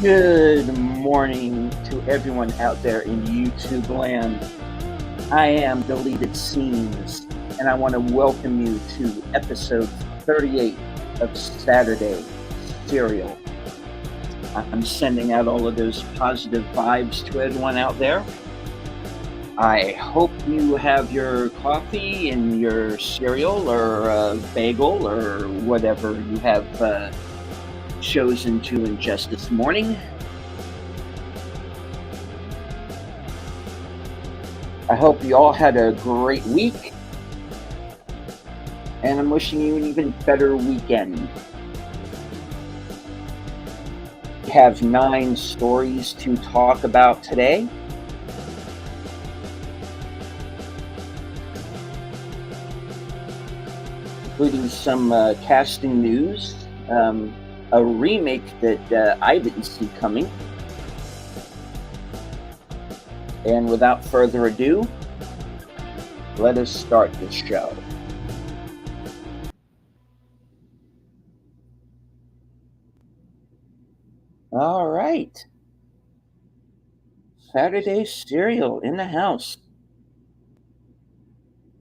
Good morning to everyone out there in YouTube land. I am Deleted Scenes, and I want to welcome you to episode 38 of Saturday Serial. I'm sending out all of those positive vibes to everyone out there. I hope you have your coffee and your cereal or bagel or whatever you have chosen to ingest this morning. I hope you all had a great week, and I'm wishing you an even better weekend. We have 9 stories to talk about today. Including some casting news, a remake that I didn't see coming. And without further ado, let us start the show. All right. Saturday Serial in the house.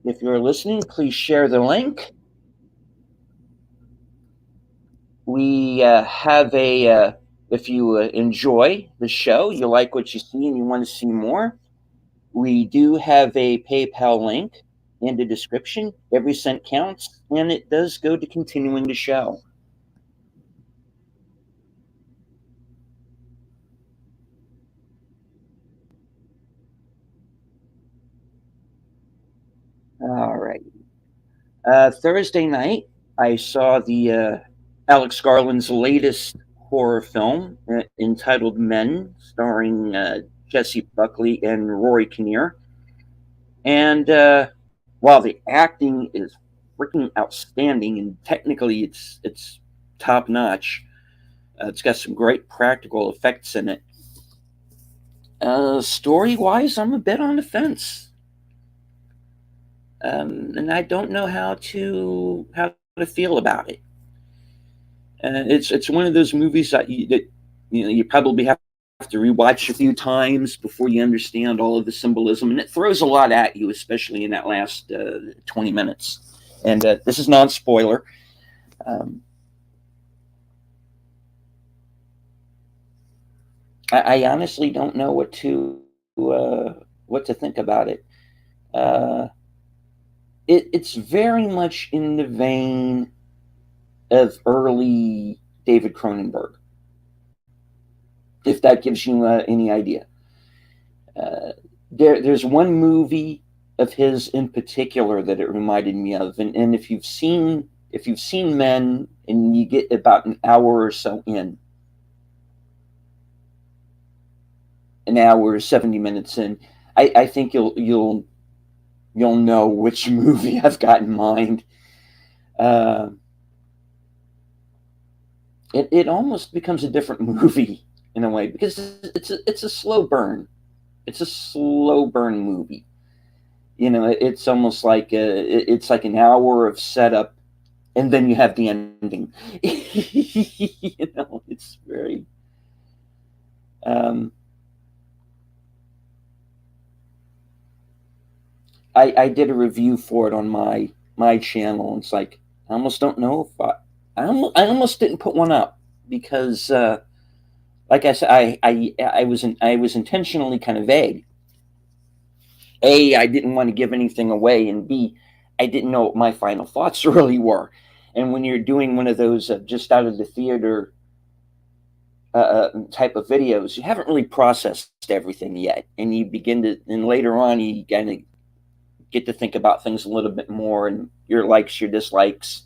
If you're listening, please share the link. We have if you enjoy the show, you like what you see, and you want to see more, we do have a PayPal link in the description. Every cent counts, and it does go to continuing the show. All right. Thursday night, I saw the Alex Garland's latest horror film entitled Men, starring Jesse Buckley and Rory Kinnear. And while the acting is freaking outstanding, and technically it's top notch, it's got some great practical effects in it. Story wise, I'm a bit on the fence. And I don't know how to feel about it. It's one of those movies that you probably have to rewatch a few times before you understand all of the symbolism, and it throws a lot at you, especially in that last 20 minutes. And this is non spoiler. Um, I honestly don't know what to think about it. Uh, it's very much in the vein of early David Cronenberg, if that gives you any idea. There's one movie of his in particular that it reminded me of, and if you've seen Men and you get about an hour or so in, an hour or 70 minutes in, I think you'll know which movie I've got in mind. Uh, it almost becomes a different movie in a way because it's a slow burn. It's a slow burn movie. It's almost like it's like an hour of setup, and then you have the ending. It's very. Um, I did a review for it on my channel. And it's like I almost don't know if I almost didn't put one up because, like I said, I was intentionally kind of vague. A, I didn't want to give anything away, and B, I didn't know what my final thoughts really were. And when you're doing one of those just out of the theater type of videos, you haven't really processed everything yet, and and later on, you kind of get to think about things a little bit more, and your likes, your dislikes.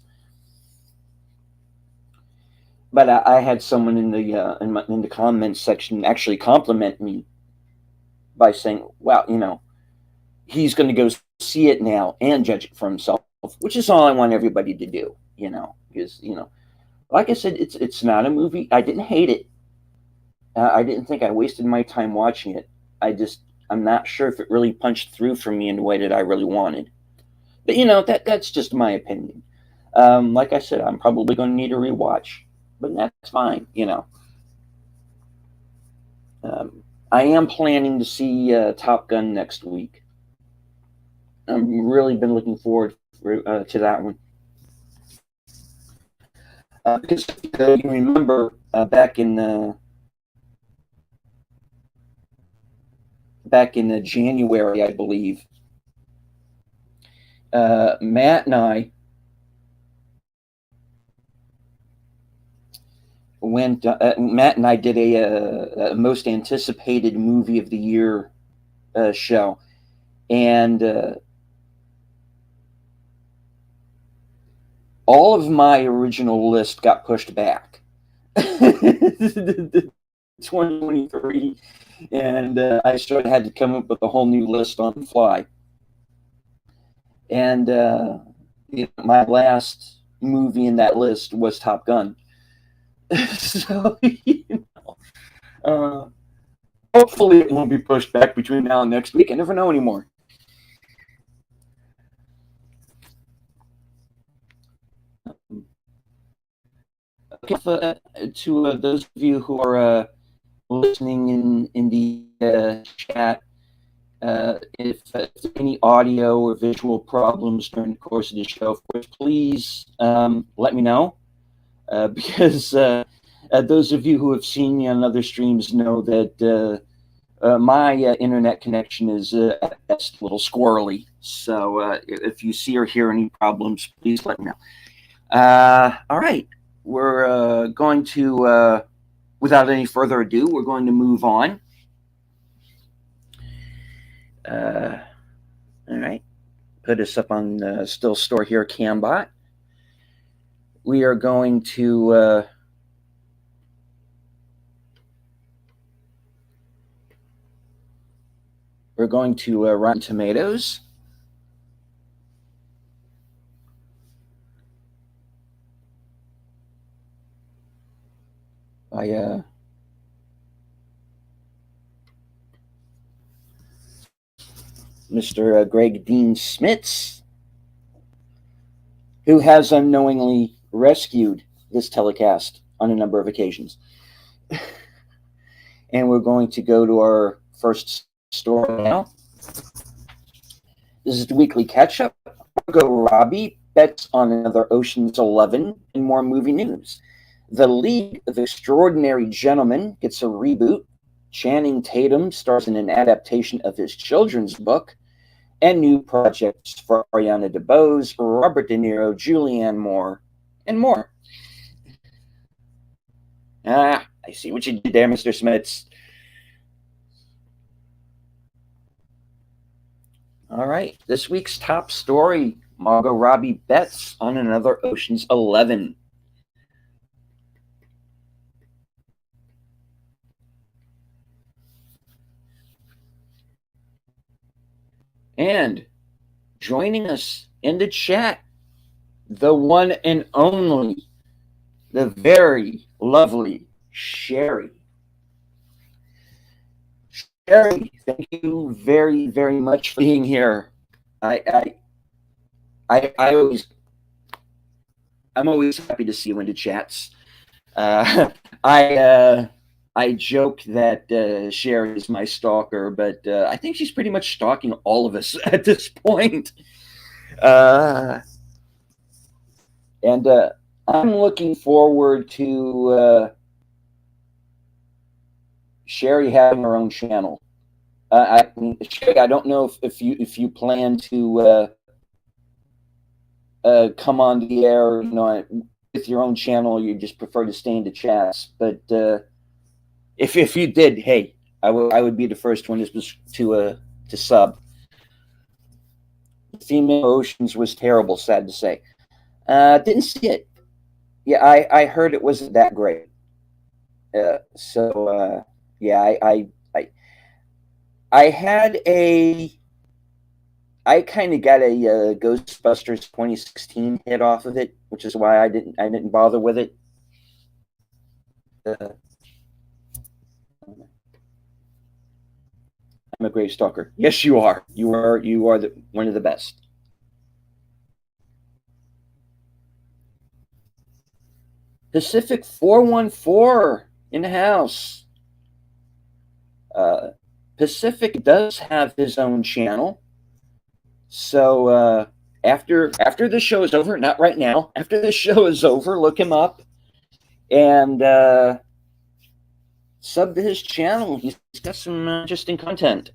But I had someone in the comments section actually compliment me by saying, "Wow, he's going to go see it now and judge it for himself," which is all I want everybody to do. Because like I said, it's not a movie. I didn't hate it. I didn't think I wasted my time watching it. I'm not sure if it really punched through for me in the way that I really wanted. But that's just my opinion. Like I said, I'm probably going to need a rewatch, but that's fine. I am planning to see Top Gun next week. I've really been looking forward to that one. Because you remember back in January, I believe, Matt and I did a most anticipated movie of the year show, and all of my original list got pushed back. 2023, and I sort of had to come up with a whole new list on the fly. And my last movie in that list was Top Gun. So, hopefully it won't be pushed back between now and next week. I never know anymore. Okay, to those of you who are listening in the chat, if any audio or visual problems during the course of the show, of course, please let me know. Because those of you who have seen me on other streams know that my internet connection is at best a little squirrely. So if you see or hear any problems, please let me know. All right. We're going to, without any further ado, we're going to move on. All right. Put us up on Still Store here, Cambot. We are going to Rotten Tomatoes. By Mr. Greg Dean Smits, who has unknowingly rescued this telecast on a number of occasions. And we're going to go to our first story now. This is the weekly catch-up. Margot Robbie bets on another Ocean's 11 and more movie news. The League of Extraordinary Gentlemen gets a reboot. Channing Tatum stars in an adaptation of his children's book. And new projects for Ariana DeBose, Robert De Niro, Julianne Moore, and more. I see what you did there, Mr. Smits. All right, this week's top story, Margot Robbie bets on another Ocean's 11. And joining us in the chat, the one and only, the very lovely Sherry. Sherry, thank you very, very much for being here. I'm always happy to see you in the chats. I joke that Sherry is my stalker, but I think she's pretty much stalking all of us at this point. And I'm looking forward to Sherry having her own channel. Sherry, I don't know if you plan to come on the air, with your own channel. You just prefer to stay in the chats, but if you did, hey, I would be the first one to sub. Female Oceans was terrible, sad to say. Didn't see it. Yeah, I heard it wasn't that great. Yeah, I kind of got a Ghostbusters 2016 hit off of it, which is why I didn't bother with it. I'm a great stalker. Yes, you are. You are one of the best. Pacific 414 in the house. Pacific does have his own channel. So after the show is over, not right now, after the show is over, look him up and sub to his channel. He's got some interesting content.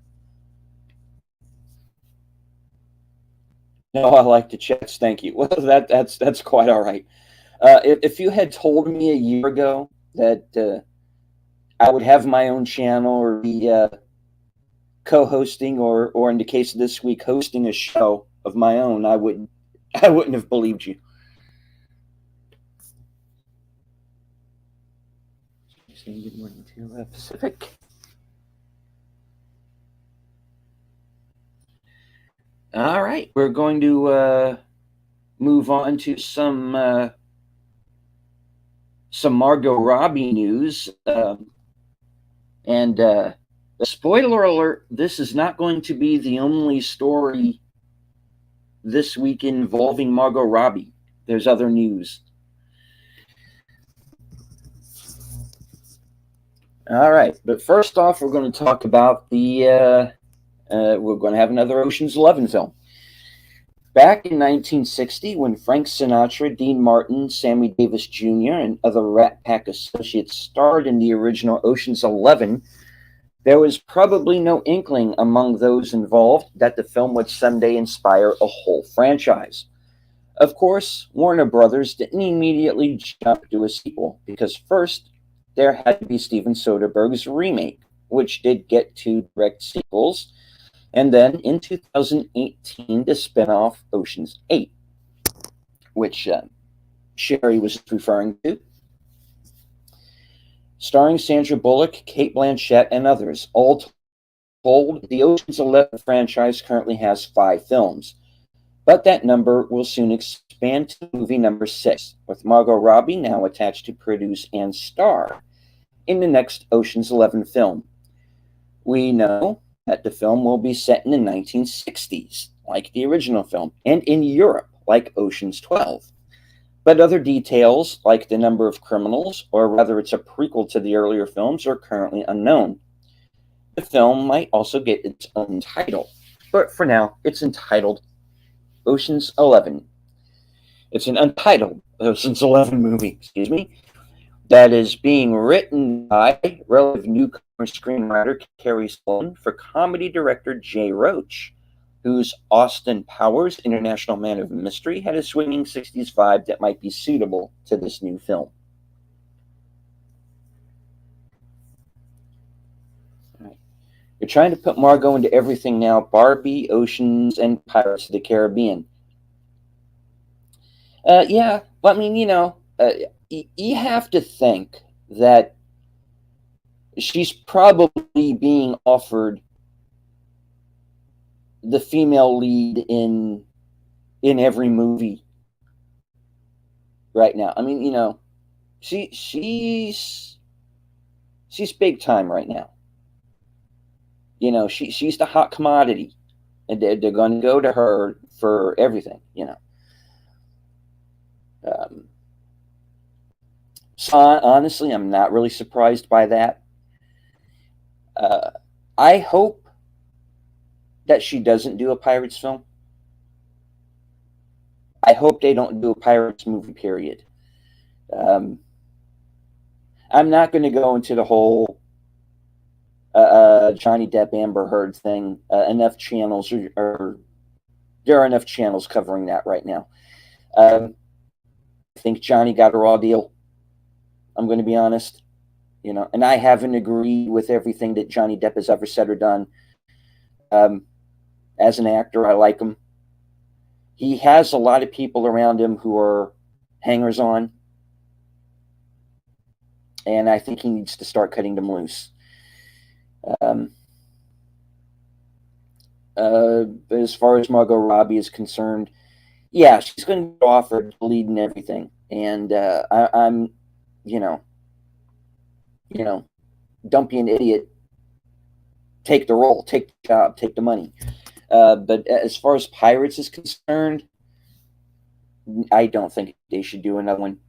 No, I like the chats. Thank you. Well, that's quite all right. If you had told me a year ago that I would have my own channel or be co-hosting, or in the case of this week, hosting a show of my own, I wouldn't have believed you. Good morning to Pacific. All right, we're going to move on to some Margot Robbie news, and spoiler alert: this is not going to be the only story this week involving Margot Robbie. There's other news. All right, but first off, we're going to talk about we're going to have another Ocean's 11 film. Back in 1960, when Frank Sinatra, Dean Martin, Sammy Davis Jr., and other Rat Pack associates starred in the original Ocean's 11, there was probably no inkling among those involved that the film would someday inspire a whole franchise. Of course, Warner Brothers didn't immediately jump to a sequel, because first, there had to be Steven Soderbergh's remake, which did get 2 direct sequels, and then in 2018, the spin-off Ocean's 8, which Sherry was referring to, starring Sandra Bullock, Cate Blanchett, and others. All told, the Ocean's 11 franchise currently has 5 films, but that number will soon expand to movie number 6, with Margot Robbie now attached to produce and star in the next Ocean's 11 film. We know that the film will be set in the 1960s, like the original film, and in Europe, like Ocean's 12. But other details, like the number of criminals, or whether it's a prequel to the earlier films, are currently unknown. The film might also get its own title, but for now, it's entitled Ocean's 11. It's an untitled Ocean's 11 movie, that is being written by relative newcomer screenwriter Carrie Sloan for comedy director Jay Roach, whose Austin Powers, International Man of Mystery, had a swinging 60s vibe that might be suitable to this new film. Right. You're trying to put Margot into everything now: Barbie, Oceans, and Pirates of the Caribbean. Yeah, I mean, you have to think that she's probably being offered the female lead in every movie right now. I mean, she's big time right now. She's the hot commodity, and they're going to go to her for everything. So honestly, I'm not really surprised by that. I hope that she doesn't do a Pirates film. I hope they don't do a Pirates movie, period. I'm not going to go into the whole Johnny Depp Amber Heard thing. Enough channels there are enough channels covering that right now. I think Johnny got a raw deal. I'm going to be honest, and I haven't agreed with everything that Johnny Depp has ever said or done. As an actor, I like him. He has a lot of people around him who are hangers-on, and I think he needs to start cutting them loose. As far as Margot Robbie is concerned, yeah, she's going to be offered the lead and everything, and I'm, don't be an idiot. Take the role, take the job, take the money. But as far as Pirates is concerned, I don't think they should do another one.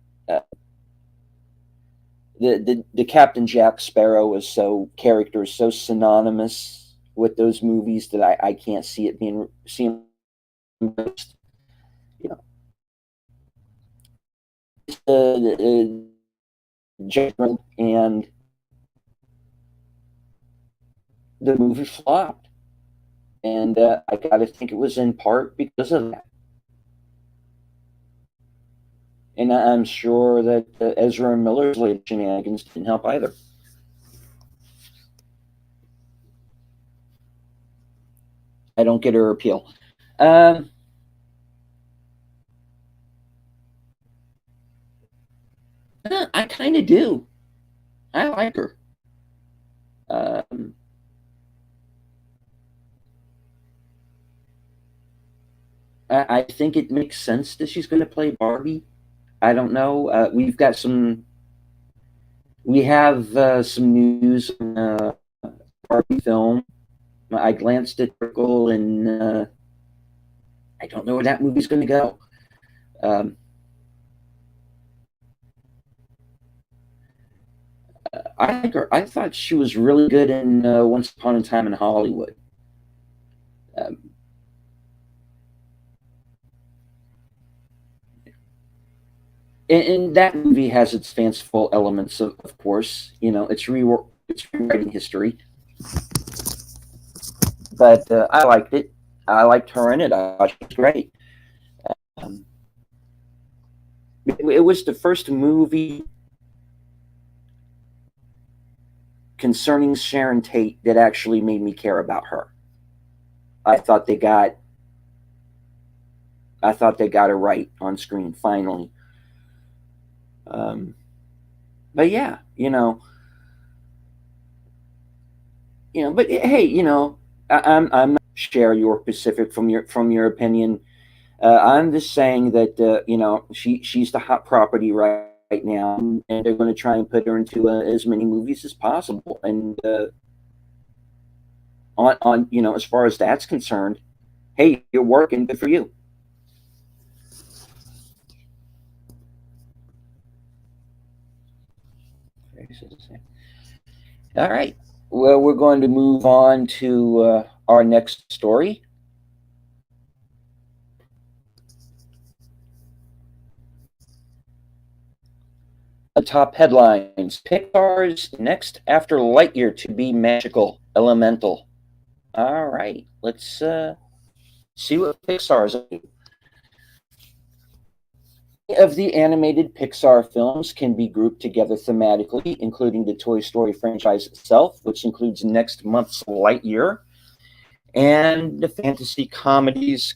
the Captain Jack Sparrow is character is so synonymous with those movies that I can't see it being seen. You know, judgment, and the movie flopped, and I gotta think it was in part because of that. And I'm sure that Ezra Miller's late shenanigans didn't help either. I don't get her appeal. I kind of do. I like her. Um, I think it makes sense that she's going to play Barbie. I don't know. We have some news on Barbie film. I glanced at Brickle, and I don't know where that movie's going to go. I like her. I thought she was really good in Once Upon a Time in Hollywood. Um, and that movie has its fanciful elements, of course. It's rewriting history, but I liked it. I liked her in it. I thought she was great. Um, it was the first movie concerning Sharon Tate that actually made me care about her. I thought they got her right on screen finally. But yeah, but hey, I'm not share your specific from your opinion. I'm just saying that she's the hot property right now, and they're going to try and put her into as many movies as possible. And on as far as that's concerned, hey, you're working, good for you. All right. Well, we're going to move on to our next story. The top headlines: Pixar's next after Lightyear to be magical, Elemental. All right. Let's see what Pixar's up to. Of the animated Pixar films can be grouped together thematically, including the Toy Story franchise itself, which includes next month's Lightyear, and the fantasy comedies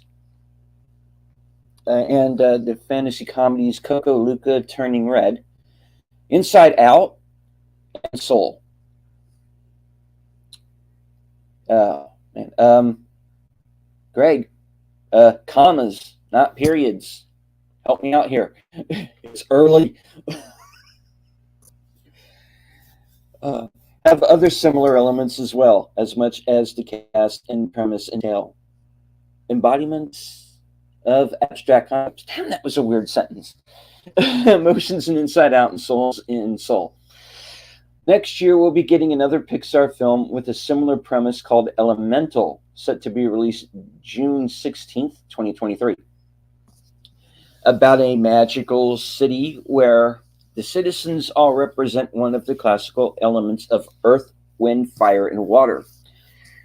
Coco, Luca, Turning Red, Inside Out, and Soul. Man. Greg, commas, not periods. Help me out here. It's early. Have other similar elements as well, as much as the cast and premise entail. Embodiments of abstract concepts. Damn, that was a weird sentence. Emotions in Inside Out and Souls in Soul. Next year, we'll be getting another Pixar film with a similar premise called Elemental, set to be released June 16th, 2023. About a magical city where the citizens all represent one of the classical elements of earth, wind, fire, and water.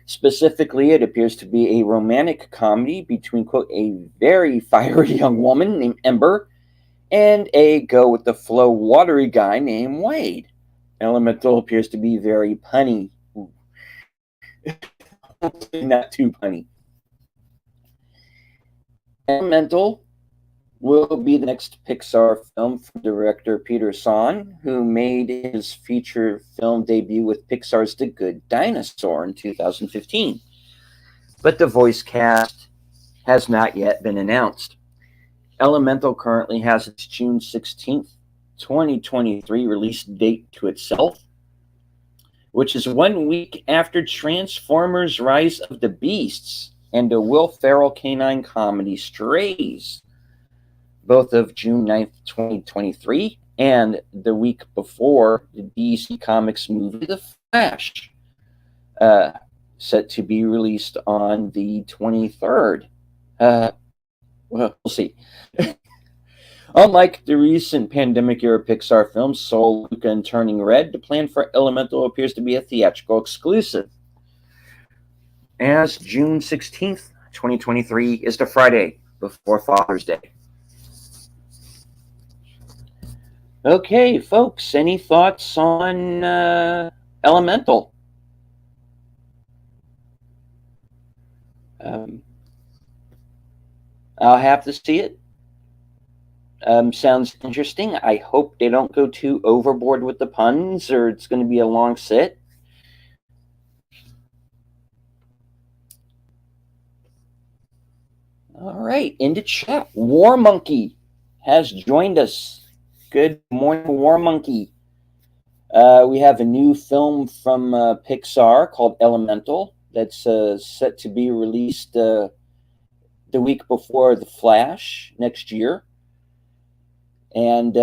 Specifically, it appears to be a romantic comedy between, quote, a very fiery young woman named Ember and a go-with-the-flow watery guy named Wade. Elemental appears to be very punny. Not too punny. Elemental will be the next Pixar film from director Peter Sohn, who made his feature film debut with Pixar's The Good Dinosaur in 2015. But the voice cast has not yet been announced. Elemental currently has its June 16th, 2023 release date to itself, which is 1 week after Transformers Rise of the Beasts and the Will Ferrell canine comedy Strays, both of June 9th, 2023, And the week before, the DC Comics movie, The Flash, set to be released on the 23rd. Well, we'll see. Unlike the recent pandemic-era Pixar films Soul, Luca, and Turning Red, the plan for Elemental appears to be a theatrical exclusive. As June 16th, 2023 is the Friday before Father's Day. Okay, folks, any thoughts on Elemental? I'll have to see it. Sounds interesting. I hope they don't go too overboard with the puns, or it's going to be a long sit. All right, into chat. War Monkey has joined us. Good morning, War Monkey. We have a new film from Pixar called Elemental that's set to be released the week before The Flash next year. And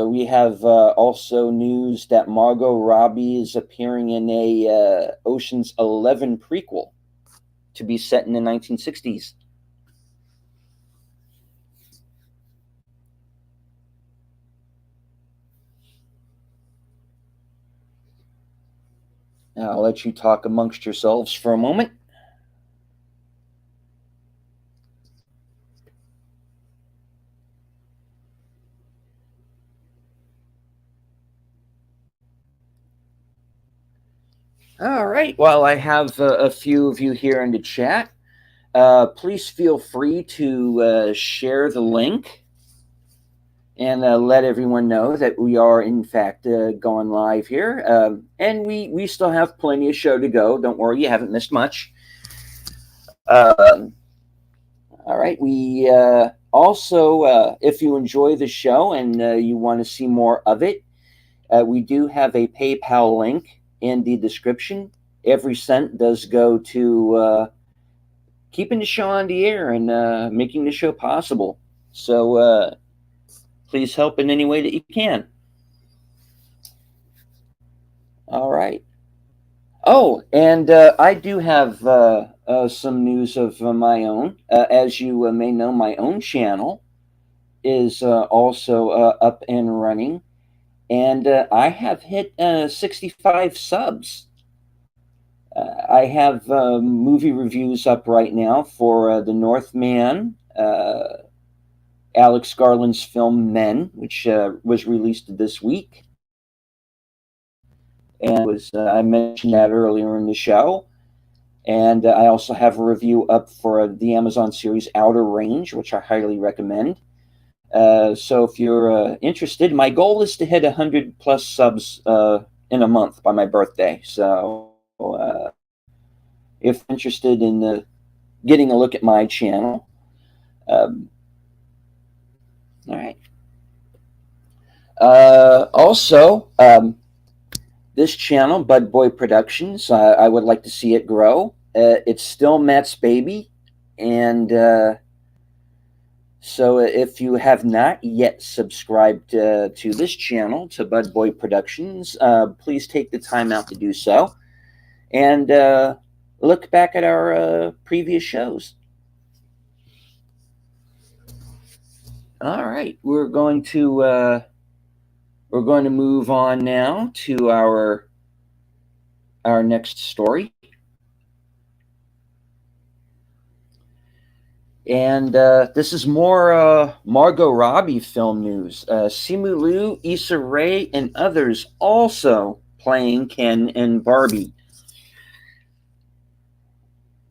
we have also news that Margot Robbie is appearing in a Ocean's 11 prequel to be set in the 1960s. I'll let you talk amongst yourselves for a moment. All right. Well, I have a few of you here in the chat. Please feel free to share the link and let everyone know that we are, in fact, going live here. And we still have plenty of show to go. Don't worry, you haven't missed much. All right. We also, if you enjoy the show and you want to see more of it, we do have a PayPal link in the description. Every cent does go to keeping the show on the air and making the show possible. So please help in any way that you can. All right. Oh, and I do have some news of my own. As you may know, my own channel is also up and running. And I have hit 65 subs. I have movie reviews up right now for The Northman, Alex Garland's film Men, which was released this week. And I mentioned that earlier in the show. And I also have a review up for the Amazon series Outer Range, which I highly recommend. So if you're interested, my goal is to hit 100 plus subs in a month by my birthday. So if interested in getting a look at my channel, all right. Also, this channel, Bud Boy Productions, I would like to see it grow. It's still Matt's baby, and so if you have not yet subscribed to this channel, to Bud Boy Productions, please take the time out to do so, and look back at our previous shows. All right, we're going to move on now to our next story. And this is more Margot Robbie film news. Simu Liu, Issa Rae, and others also playing Ken and Barbie.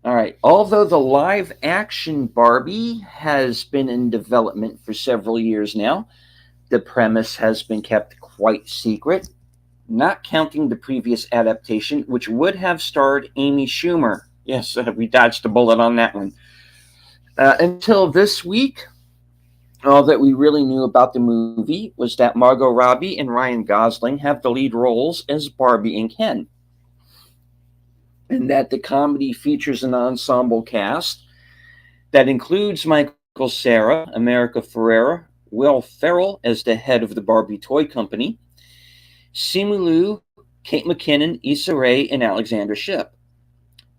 All right. Although the live-action Barbie has been in development for several years now, the premise has been kept quite secret, not counting the previous adaptation, which would have starred Amy Schumer. Yes, we dodged a bullet on that one. Until this week, all that we really knew about the movie was that Margot Robbie and Ryan Gosling have the lead roles as Barbie and Ken, and that the comedy features an ensemble cast that includes Michael Cera, America Ferrera, Will Ferrell as the head of the Barbie toy company, Simu Liu, Kate McKinnon, Issa Rae, and Alexandra Shipp.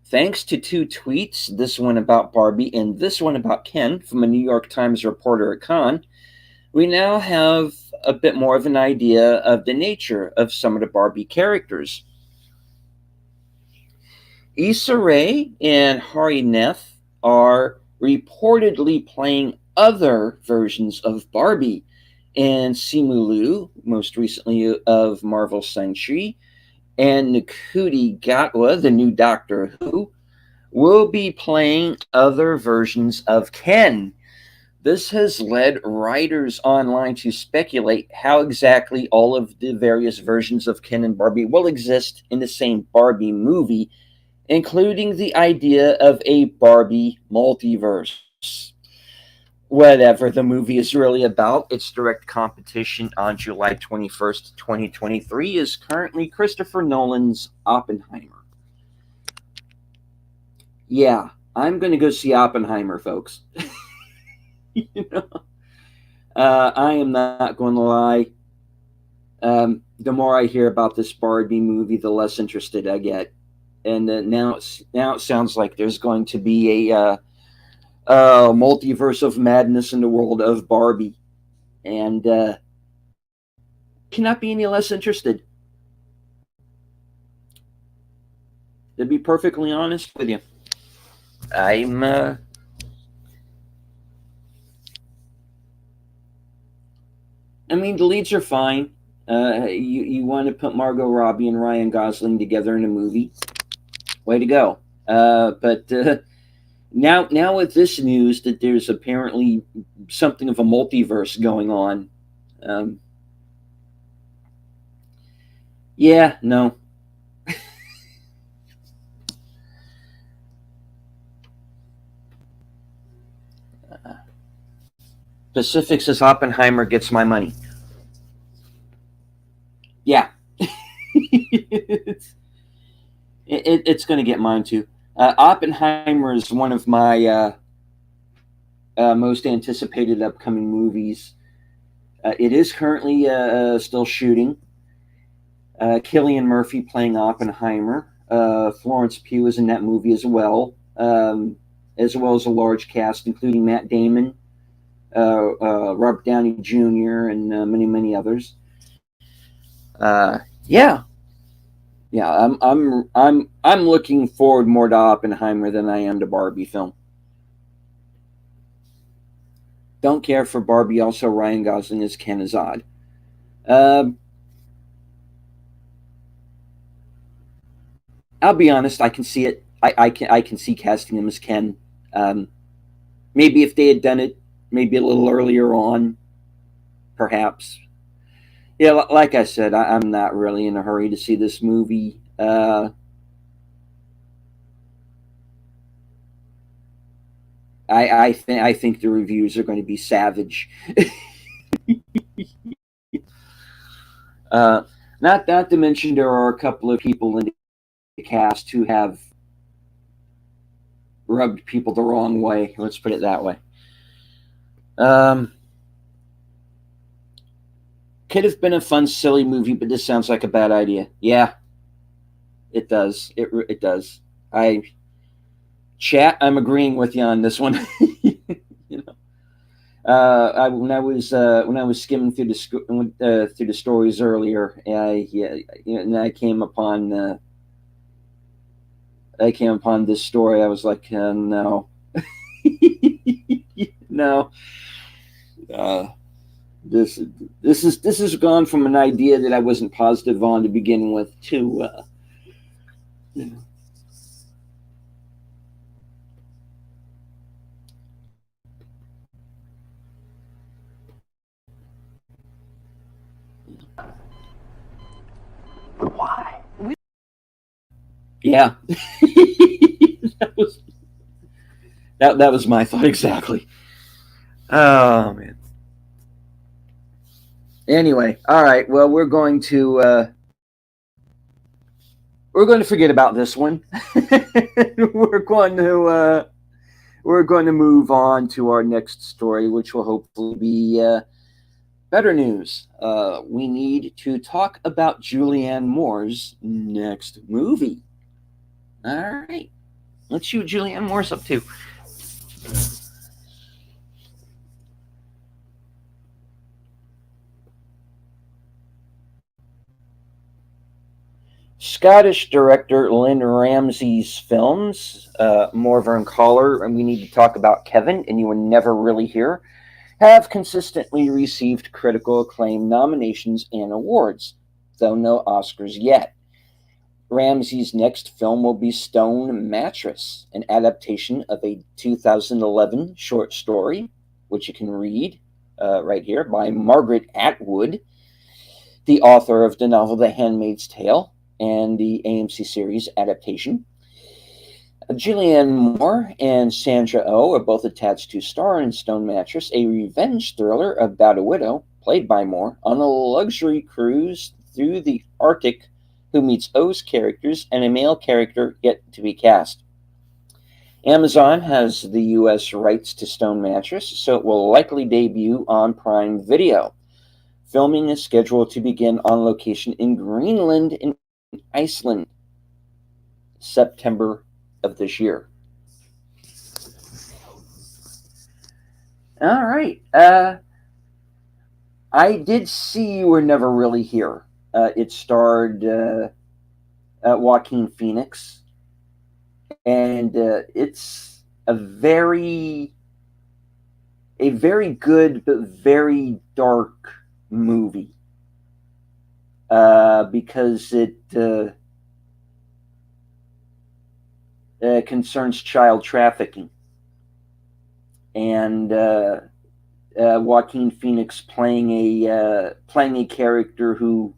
Thanks to two tweets, this one about Barbie and this one about Ken, from a New York Times reporter at Cannes, we now have a bit more of an idea of the nature of some of the Barbie characters. Issa Rae and Hari Nef are reportedly playing other versions of Barbie, and Simu Liu, most recently of Marvel's Shang-Chi, and Ncuti Gatwa, the new Doctor Who, will be playing other versions of Ken. This has led writers online to speculate how exactly all of the various versions of Ken and Barbie will exist in the same Barbie movie, including the idea of a Barbie multiverse. Whatever the movie is really about, its direct competition on July 21st, 2023 is currently Christopher Nolan's Oppenheimer. Yeah, I'm going to go see Oppenheimer, folks. You know, I am not going to lie. The more I hear about this Barbie movie, the less interested I get. And now it sounds like there's going to be a multiverse of madness in the world of Barbie, and cannot be any less interested. To be perfectly honest with you, I'm. I mean, the leads are fine. You want to put Margot Robbie and Ryan Gosling together in a movie? Way to go! But now with this news that there's apparently something of a multiverse going on, yeah, no. Pacific says Oppenheimer gets my money. Yeah. It's going to get mine too. Oppenheimer is one of my most anticipated upcoming movies. It is currently still shooting. Cillian Murphy playing Oppenheimer. Florence Pugh is in that movie as well as a large cast, including Matt Damon, Robert Downey Jr., and many others. Yeah, I'm looking forward more to Oppenheimer than I am to Barbie film. Don't care for Barbie. Also, Ryan Gosling as Ken is odd. I'll be honest. I can see it. I can see casting him as Ken. Maybe if they had done it maybe a little earlier on, perhaps. Yeah, like I said, I'm not really in a hurry to see this movie. I think the reviews are going to be savage. Not to mention there are a couple of people in the cast who have rubbed people the wrong way. Let's put it that way. Could have been a fun, silly movie, but this sounds like a bad idea. Yeah, it does. It does. Chat, I'm agreeing with you on this one. You know, when I was skimming through the stories earlier, and I came upon this story. I was like, no, no. This has gone from an idea that I wasn't positive on to begin with to you know. Why? Yeah. that was my thought exactly. Oh man. Anyway, all right. Well, we're going to forget about this one. We're going to move on to our next story, which will hopefully be Better news. We need to talk about Julianne Moore's next movie. All right. Let's see what Julianne Moore's up to. Scottish director Lynn Ramsay's films, Morvern Caller, and we need to talk about Kevin, and you were never really here, have consistently received critical acclaim, nominations, and awards, though no Oscars yet. Ramsay's next film will be Stone Mattress, an adaptation of a 2011 short story, which you can read right here, by Margaret Atwood, the author of the novel The Handmaid's Tale and the AMC series adaptation. Julianne Moore and Sandra Oh are both attached to star in Stone Mattress, a revenge thriller about a widow, played by Moore, on a luxury cruise through the Arctic who meets O's characters and a male character yet to be cast. Amazon has the U.S. rights to Stone Mattress, so it will likely debut on Prime Video. Filming is scheduled to begin on location in Greenland and Iceland, September of this year. All right. I did see You Were Never Really Here. It starred Joaquin Phoenix, and it's a very good but very dark movie because it concerns child trafficking, and Joaquin Phoenix playing a character who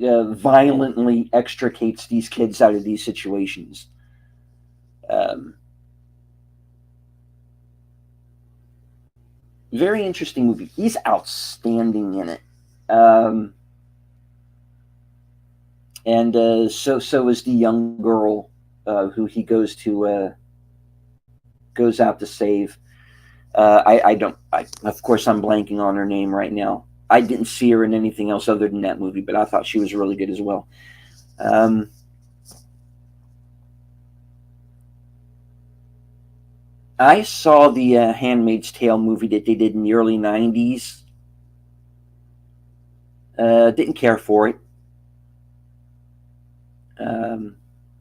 violently extricates these kids out of these situations. Very interesting movie. He's outstanding in it. And so is the young girl who he goes out to save. Of course, I'm blanking on her name right now. I didn't see her in anything else other than that movie, but I thought she was really good as well. I saw the Handmaid's Tale movie that they did in the early '90s. Didn't care for it.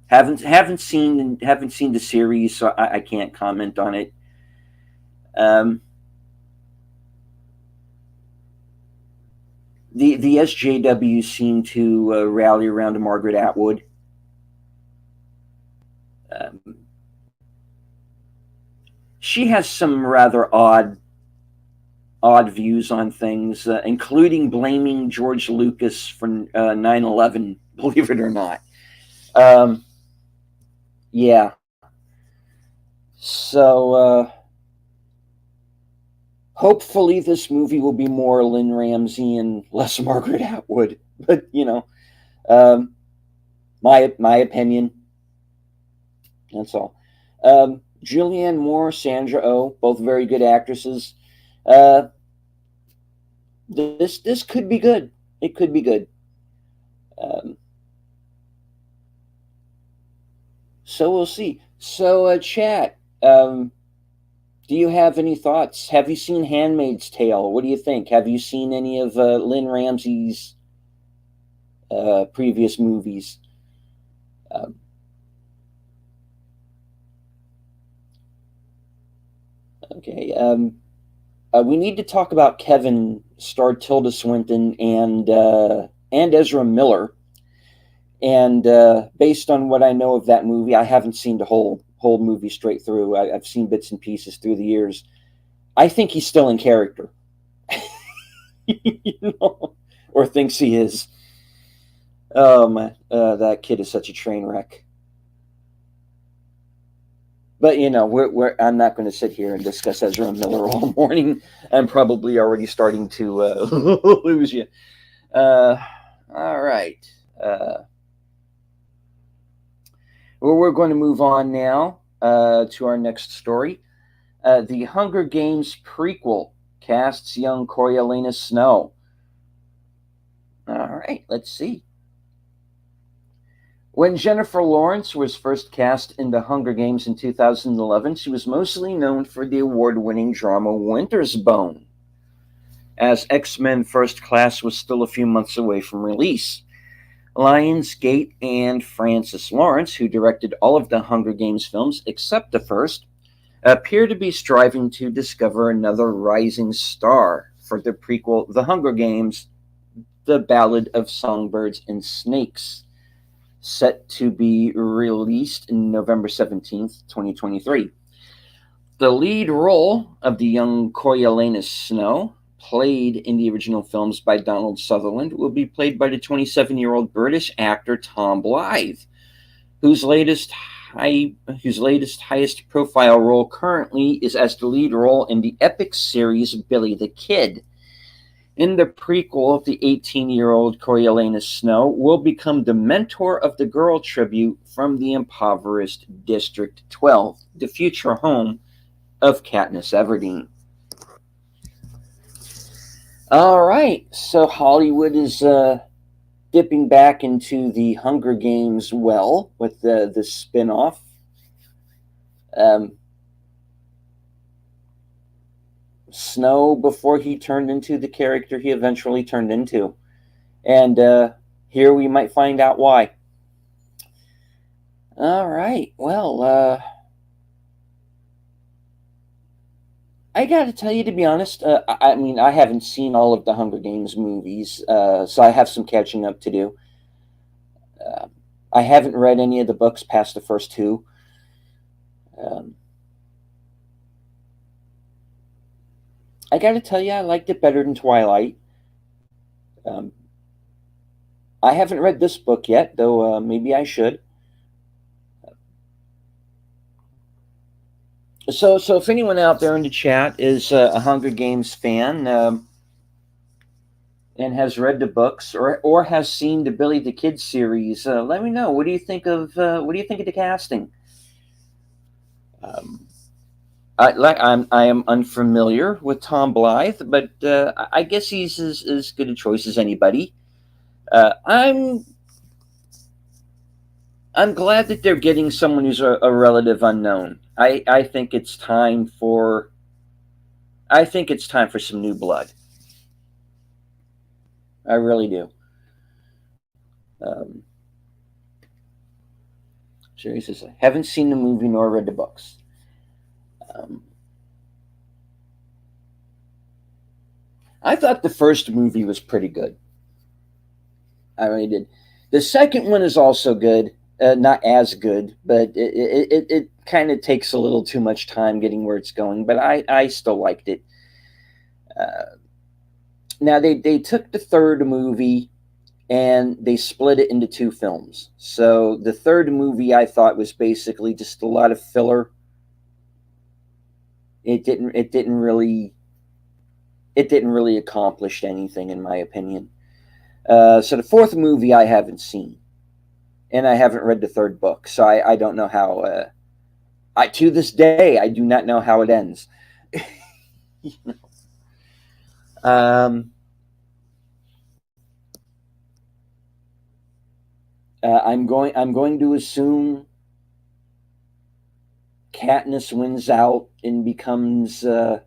Haven't seen the series, so I can't comment on it. The SJW seem to rally around Margaret Atwood. She has some rather odd views on things, including blaming George Lucas for 9/11. Believe it or not. Yeah. So hopefully this movie will be more Lynn Ramsay and less Margaret Atwood. But my opinion. That's all. Julianne Moore, Sandra Oh, both very good actresses. This could be good. It could be good. So we'll see. So, chat. Do you have any thoughts? Have you seen *Handmaid's Tale*? What do you think? Have you seen any of Lynn Ramsay's previous movies? Okay. We need to talk about Kevin, starred Tilda Swinton and Ezra Miller. And based on what I know of that movie, I haven't seen the whole movie straight through. I've seen bits and pieces through the years. I think he's still in character, or thinks he is. Oh man, that kid is such a train wreck. But I'm not going to sit here and discuss Ezra Miller all morning. I'm probably already starting to lose you. All right. Well, we're going to move on now to our next story. The Hunger Games prequel casts young Coriolanus Snow. All right, let's see. When Jennifer Lawrence was first cast in The Hunger Games in 2011, she was mostly known for the award-winning drama Winter's Bone, as X-Men First Class was still a few months away from release. Lionsgate and Francis Lawrence, who directed all of the Hunger Games films except the first, appear to be striving to discover another rising star for the prequel The Hunger Games, The Ballad of Songbirds and Snakes, set to be released in November 17th, 2023. The lead role of the young Coriolanus Snow, played in the original films by Donald Sutherland, will be played by the 27-year-old British actor Tom Blythe, whose latest highest profile role currently is as the lead role in the epic series Billy the Kid. In the prequel, the 18-year-old Coriolanus Snow will become the mentor of the girl tribute from the impoverished District 12, the future home of Katniss Everdeen. All right, so Hollywood is dipping back into the Hunger Games well with the spin-off. Snow before he turned into the character he eventually turned into. And here we might find out why. All right, well, I gotta tell you, to be honest, I mean, I haven't seen all of the Hunger Games movies, so I have some catching up to do. I haven't read any of the books past the first two. I gotta tell you, I liked it better than Twilight. I haven't read this book yet, though maybe I should. So if anyone out there in the chat is a Hunger Games fan and has read the books or has seen the Billy the Kid series, let me know. What do you think of the casting? I am unfamiliar with Tom Blythe, but I guess he's as good a choice as anybody. I'm glad that they're getting someone who's a relative unknown. I think it's time for some new blood. I really do. Sherry says, I haven't seen the movie nor read the books. I thought the first movie was pretty good. I really did. The second one is also good. Not as good, but it kind of takes a little too much time getting where it's going, but I still liked it. Now, they took the third movie and they split it into two films. So the third movie I thought was basically just a lot of filler. It didn't really accomplish anything, in my opinion. So the fourth movie I haven't seen, and I haven't read the third book, so I don't know how. To this day, I do not know how it ends. You know? I'm going to assume Katniss wins out and becomes some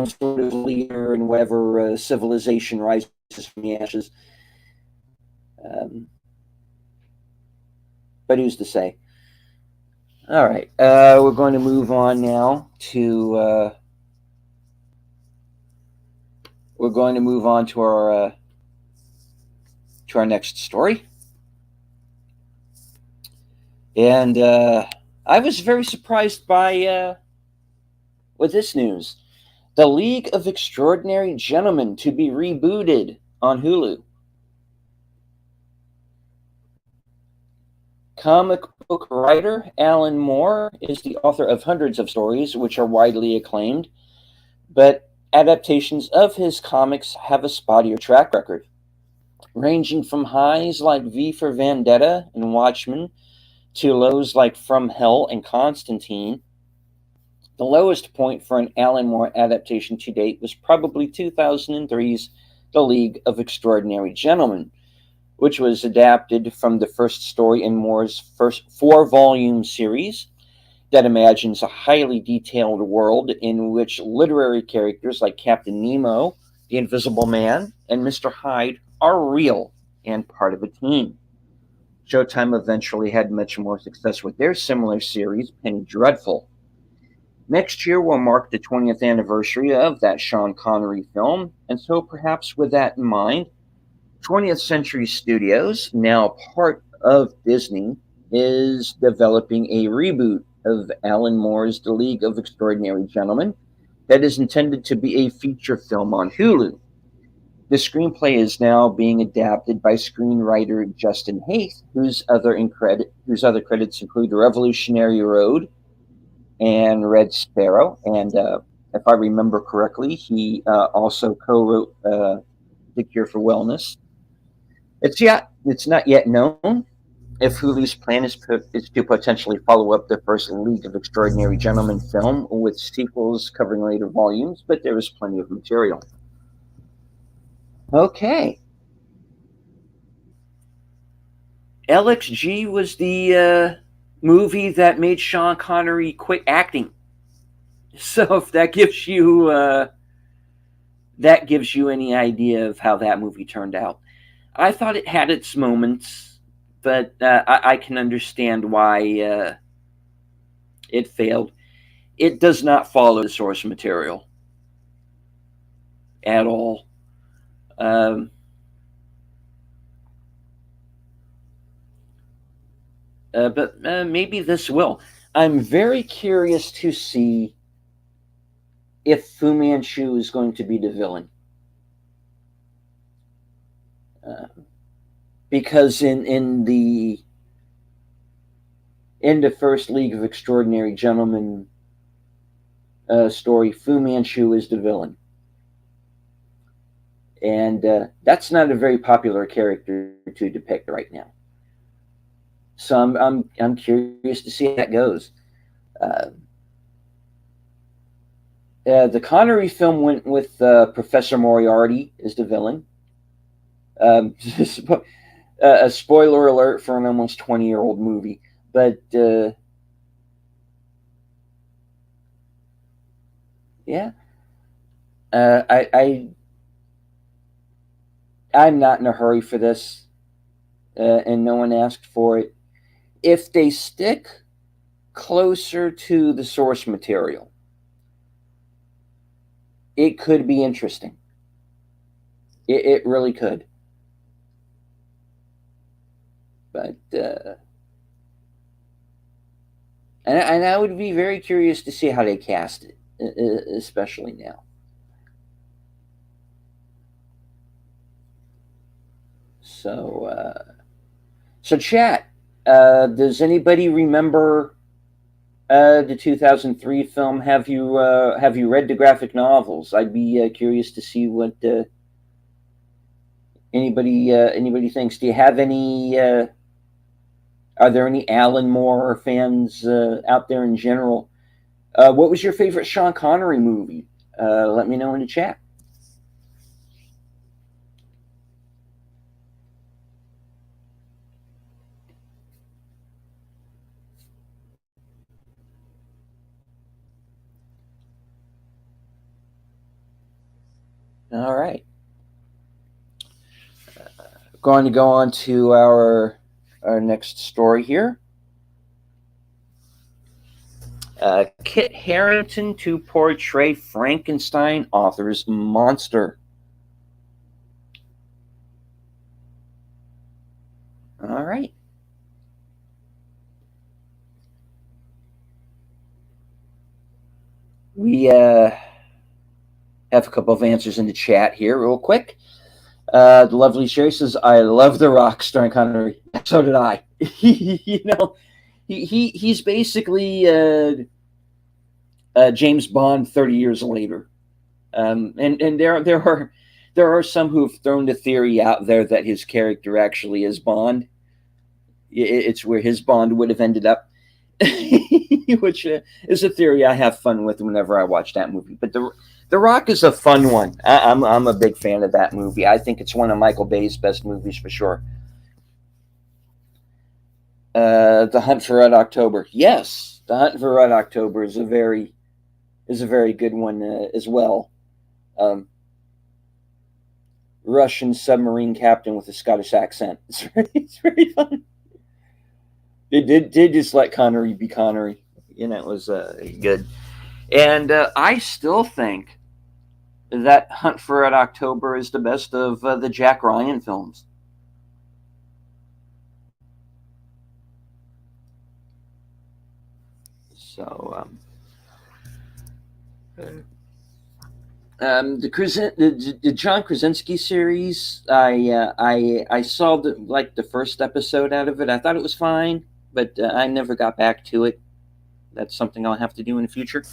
sort of leader in whatever civilization rises from the ashes. But who's to say? All right, we're going to move on now to our next story. And I was very surprised by with this news. The League of Extraordinary Gentlemen to be rebooted on Hulu. Comic book writer Alan Moore is the author of hundreds of stories which are widely acclaimed, but adaptations of his comics have a spottier track record, ranging from highs like V for Vendetta and Watchmen to lows like From Hell and Constantine. The lowest point for an Alan Moore adaptation to date was probably 2003's The League of Extraordinary Gentlemen, which was adapted from the first story in Moore's first four-volume series that imagines a highly detailed world in which literary characters like Captain Nemo, the Invisible Man, and Mr. Hyde are real and part of a team. Showtime eventually had much more success with their similar series, Penny Dreadful. Next year will mark the 20th anniversary of that Sean Connery film, and so perhaps with that in mind, 20th Century Studios, now part of Disney, is developing a reboot of Alan Moore's The League of Extraordinary Gentlemen that is intended to be a feature film on Hulu. The screenplay is now being adapted by screenwriter Justin Haythe, whose other credits include Revolutionary Road and Red Sparrow. And if I remember correctly, he also co-wrote The Cure for Wellness. It's not yet known if Hulu's plan is to potentially follow up the first League of Extraordinary Gentlemen film with sequels covering later volumes, but there is plenty of material. Okay. LXG was the movie that made Sean Connery quit acting. So if that gives you any idea of how that movie turned out, I thought it had its moments, but I can understand why it failed. It does not follow the source material at all. But maybe this will. I'm very curious to see if Fu Manchu is going to be the villain. Because in the first League of Extraordinary Gentlemen story, Fu Manchu is the villain, and that's not a very popular character to depict right now. So I'm curious to see how that goes. The Connery film went with Professor Moriarty as the villain. A spoiler alert for an almost 20-year-old movie, but yeah, I'm not in a hurry for this, and no one asked for it. If they stick closer to the source material, it could be interesting. It really could. But and I would be very curious to see how they cast it, especially now. So chat. Does anybody remember the 2003 film? Have you read the graphic novels? I'd be curious to see what anybody thinks. Do you have any? Are there any Alan Moore fans out there in general? What was your favorite Sean Connery movie? Let me know in the chat. All right. Going to go on to our next story here. Kit Harington to portray Frankenstein author's monster. All right. We have a couple of answers in the chat here, real quick. The lovely Sherry says, "I love The Rock starring Connery." So did I. He's basically James Bond 30 years later, and there are some who have thrown the theory out there that his character actually is Bond. It's where his Bond would have ended up. which is a theory I have fun with whenever I watch that movie. But the Rock is a fun one. I'm a big fan of that movie. I think it's one of Michael Bay's best movies for sure. The Hunt for Red October. Yes, The Hunt for Red October is a very good one as well. Um, Russian submarine captain with a Scottish accent. It's very fun. They did just let Connery be Connery. It was good. And I still think that Hunt for Red October is the best of the Jack Ryan films. So the John Krasinski series, I saw the first episode out of it. I thought it was fine, but I never got back to it. That's something I'll have to do in the future.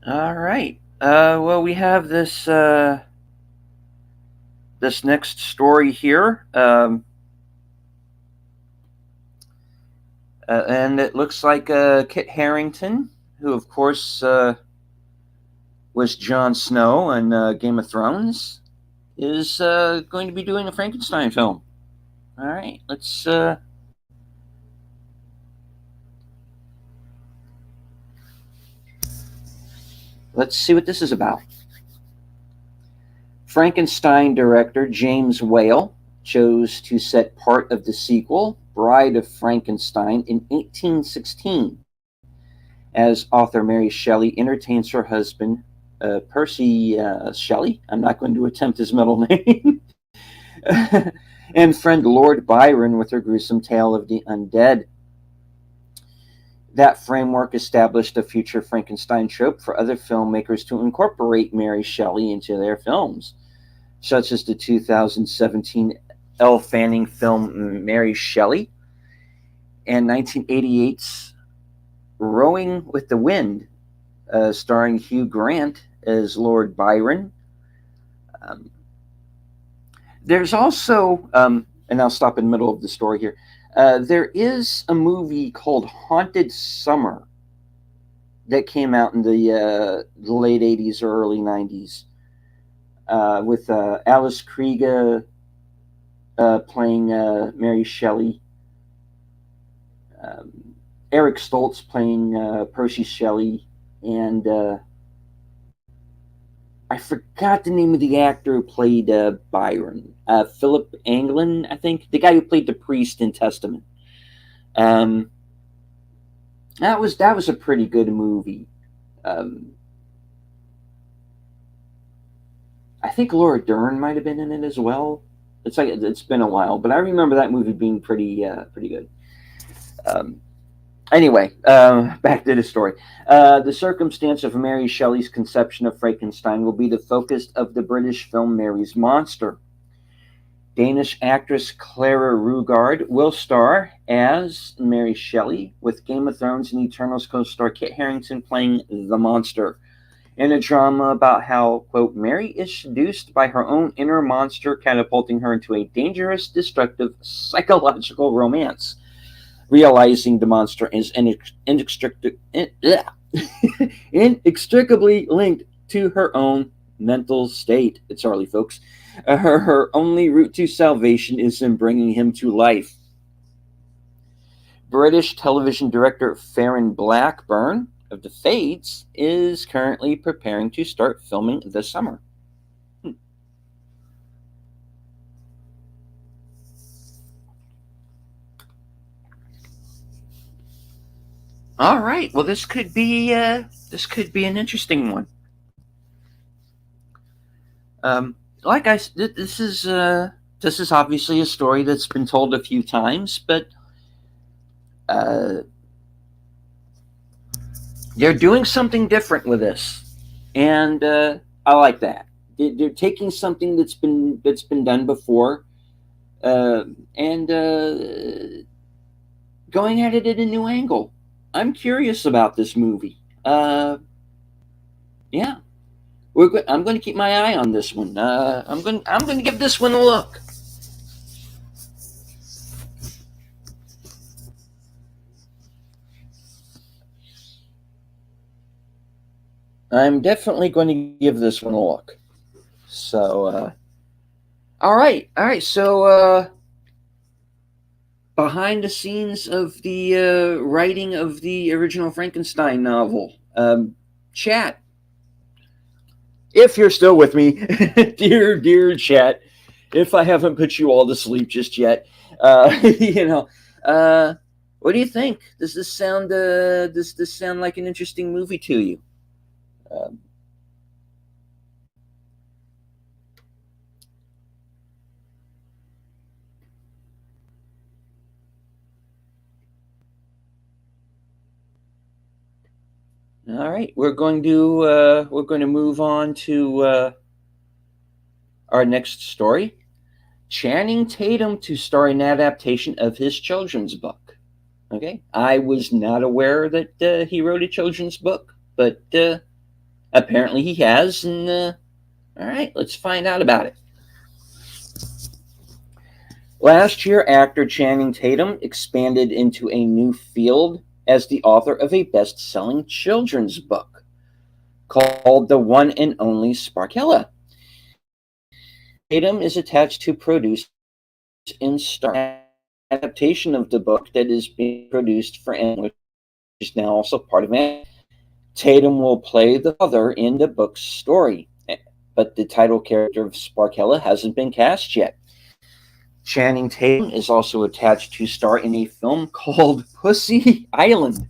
All right. Well, we have this next story here, and it looks like Kit Harington, who of course was Jon Snow in Game of Thrones, is going to be doing a Frankenstein film. All right, let's see what this is about. Frankenstein director James Whale chose to set part of the sequel, Bride of Frankenstein, in 1816, as author Mary Shelley entertains her husband, Percy Shelley. I'm not going to attempt his middle name. And friend Lord Byron with her gruesome tale of the undead. That framework established a future Frankenstein trope for other filmmakers to incorporate Mary Shelley into their films, such as the 2017 Elle Fanning film Mary Shelley and 1988's Rowing with the Wind, starring Hugh Grant as Lord Byron. There's also, and I'll stop in the middle of the story here, there is a movie called Haunted Summer that came out in the late 80s or early 90s with Alice Krige playing Mary Shelley, Eric Stoltz playing Percy Shelley, and I forgot the name of the actor who played Byron. Philip Anglin, I think, the guy who played the priest in Testament. That was a pretty good movie. I think Laura Dern might have been in it as well. It's been a while, but I remember that movie being pretty good. Anyway, back to the story. The circumstance of Mary Shelley's conception of Frankenstein will be the focus of the British film Mary's Monster. Danish actress Clara Rugard will star as Mary Shelley, with Game of Thrones and Eternals co-star Kit Harington playing the monster, in a drama about how, quote, Mary is seduced by her own inner monster, catapulting her into a dangerous, destructive, psychological romance. Realizing the monster is inextricably linked to her own mental state. It's early, folks. Her only route to salvation is in bringing him to life. British television director Farron Blackburn of The Fades is currently preparing to start filming this summer. All right. Well, this could be an interesting one. Like this is obviously a story that's been told a few times, but they're doing something different with this, and I like that. They're taking something that's been done before, and going at it at a new angle. I'm curious about this movie. Yeah. I'm going to keep my eye on this one. I'm going to give this one a look. I'm definitely going to give this one a look. So, all right. So, behind the scenes of the writing of the original Frankenstein novel, chat. If you're still with me, dear chat, if I haven't put you all to sleep just yet, you know, uh, what do you think? Does this sound like an interesting movie to you? Um, all right, we're going to move on to our next story. Channing Tatum to star in adaptation of his children's book. Okay, I was not aware that he wrote a children's book, but apparently he has. And all right, let's find out about it. Last year, actor Channing Tatum expanded into a new field as the author of a best-selling children's book called The One and Only Sparkella. Tatum is attached to produce and star adaptation of the book that is being produced for which is now also part of it. Tatum will play the father in the book's story, but the title character of Sparkella hasn't been cast yet. Channing Tatum is also attached to star in a film called Pussy Island,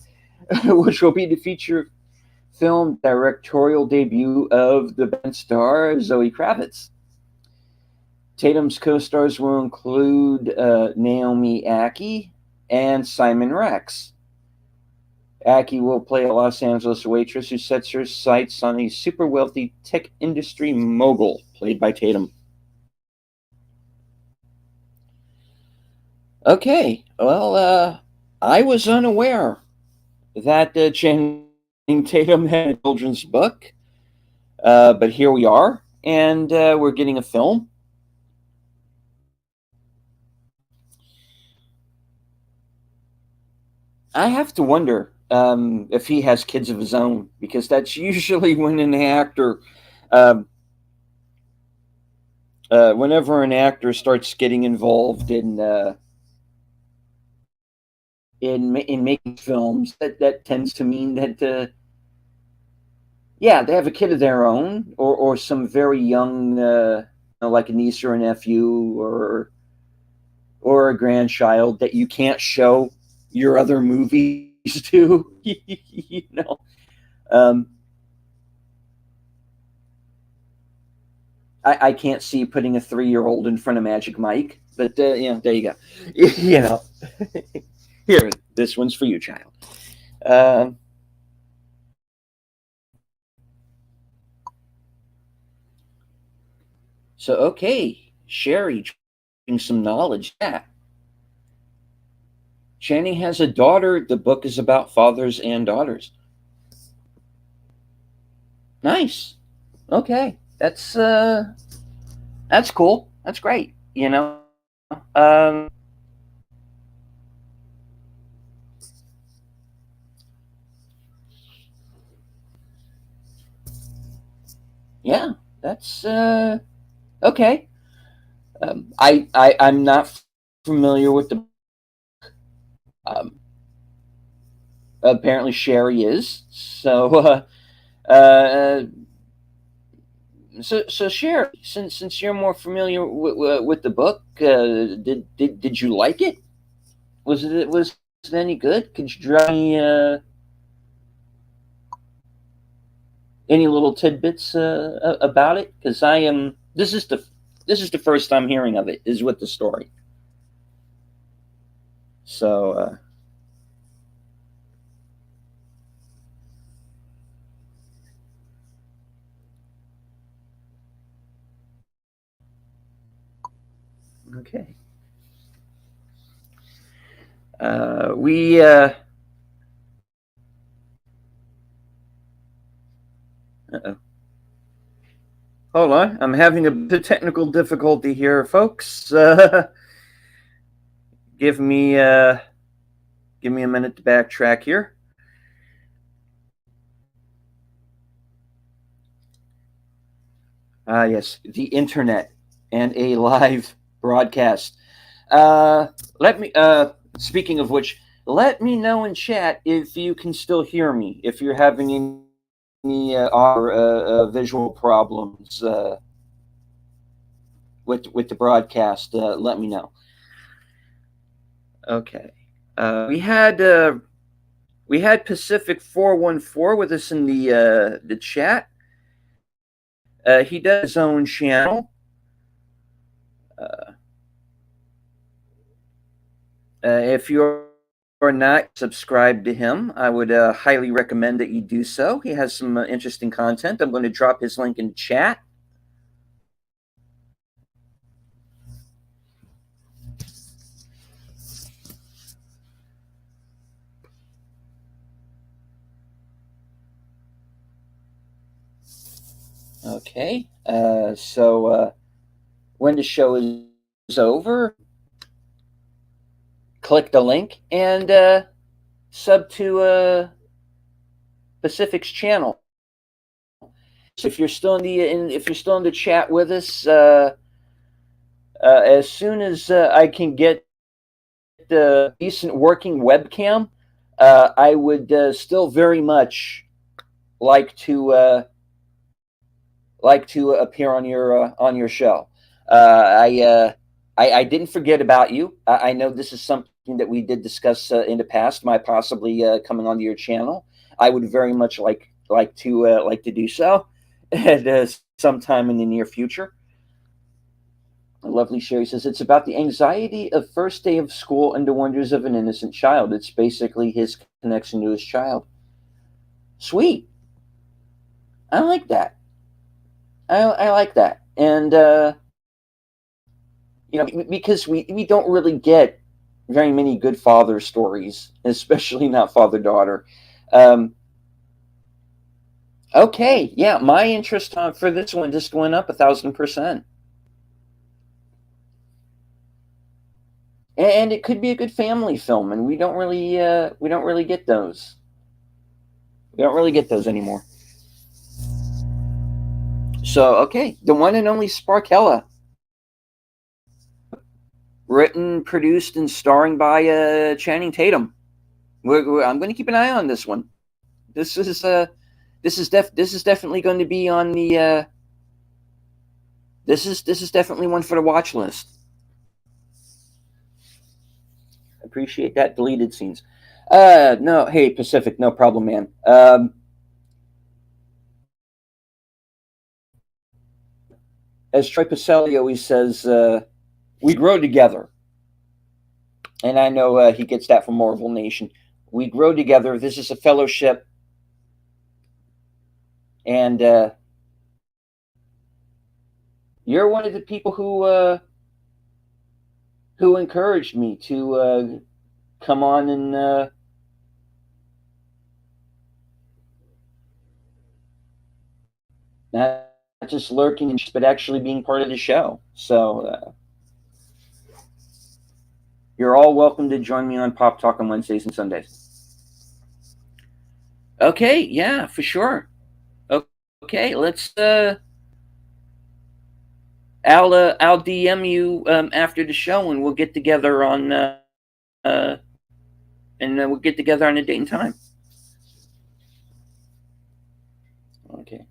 which will be the feature film directorial debut of the band star Zoe Kravitz. Tatum's co-stars will include Naomi Ackie and Simon Rex. Ackie will play a Los Angeles waitress who sets her sights on a super wealthy tech industry mogul, played by Tatum. Okay, well, I was unaware that Channing Tatum had a children's book, but here we are, and we're getting a film. I have to wonder if he has kids of his own, because that's usually when an actor, um, whenever an actor starts getting involved in making films, that tends to mean that yeah, they have a kid of their own, or some very young, like a niece or a nephew, or a grandchild that you can't show your other movies to. you know, um, I can't see putting a 3-year-old in front of Magic Mike, but there you go. you know, here, this one's for you, child. Um, so okay, Sherry, some knowledge. Yeah, Channing has a daughter. The book is about fathers and daughters. Nice. Okay, that's cool. That's great. Um, yeah, that's okay. I'm not familiar with the. Um, apparently, Sherry is. Uh, so Sherry, since you're more familiar with the book, did you like it? Was it any good? Could you draw me any little tidbits about it? Because I am this is the first I'm hearing of it. Is with the story. So okay, we uh-oh. Hold on, I'm having a bit of technical difficulty here, folks. Give me give me a minute to backtrack here. Yes, the internet and a live broadcast. Let me. Speaking of which, let me know in chat if you can still hear me. If you're having any visual problems with the broadcast, let me know. Okay. We had Pacific 414 with us in the chat. He does his own channel. If you're not subscribed to him, I would highly recommend that you do so. He has some interesting content. I'm going to drop his link in chat. Okay, so when the show is over, click the link and sub to Pacific's channel. So if you're still if you're still in the chat with us, as soon as I can get the decent working webcam, I would still very much like to appear on your show. I didn't forget about you. I know this is something that we did discuss in the past. My possibly coming onto your channel. I would very much like to do so at sometime in the near future. A lovely Sherry says it's about the anxiety of first day of school and the wonders of an innocent child. It's basically his connection to his child. Sweet. I like that. I like that. And because we don't really get very many good father stories, especially not father-daughter. Okay, yeah, my interest for this one just went up 1,000%. And it could be a good family film, and we don't really get those. We don't really get those anymore. So okay, the one and only Sparkella, written, produced, and starring by Channing Tatum. I'm going to keep an eye on this one. This is definitely going to be on the. This is definitely one for the watch list. Appreciate that. Deleted scenes. No, hey Pacific, no problem, man. As Troy Pacelli always says, we grow together. And I know he gets that from Marvel Nation. We grow together. This is a fellowship. And you're one of the people who encouraged me to come on and not just lurking, but actually being part of the show. So you're all welcome to join me on Pop Talk on Wednesdays and Sundays. Okay, yeah, for sure. Okay, let's. I'll DM you after the show, and we'll get together on. We'll get together on a date and time. Okay.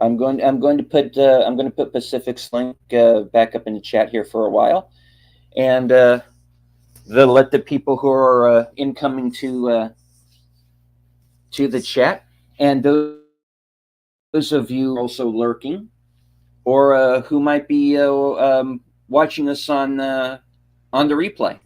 I'm going to put Pacific's link back up in the chat here for a while, and let the people who are incoming to the chat, and those of you also lurking, or who might be watching us on the replay.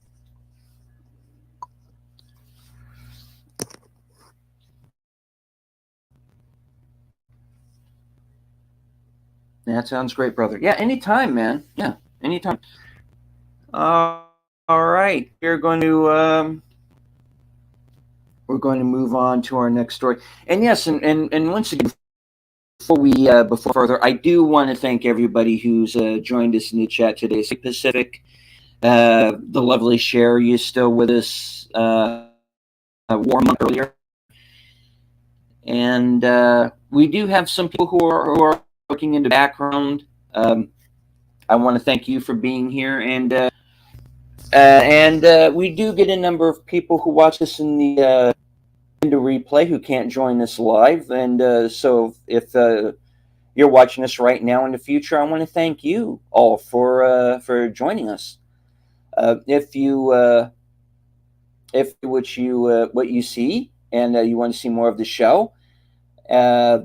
That sounds great, brother. Yeah, anytime, man. Yeah, anytime. All right, we're going to we're going to move on to our next story. And yes, and once again, before further, I do want to thank everybody who's joined us in the chat today. Pacific, the lovely Sherry is still with us. Warm up earlier, and we do have some people who are working in the background. I want to thank you for being here, and we do get a number of people who watch us in the replay who can't join us live, and so if you're watching us right now in the future, I want to thank you all for joining us. If what you see and you want to see more of the show, uh,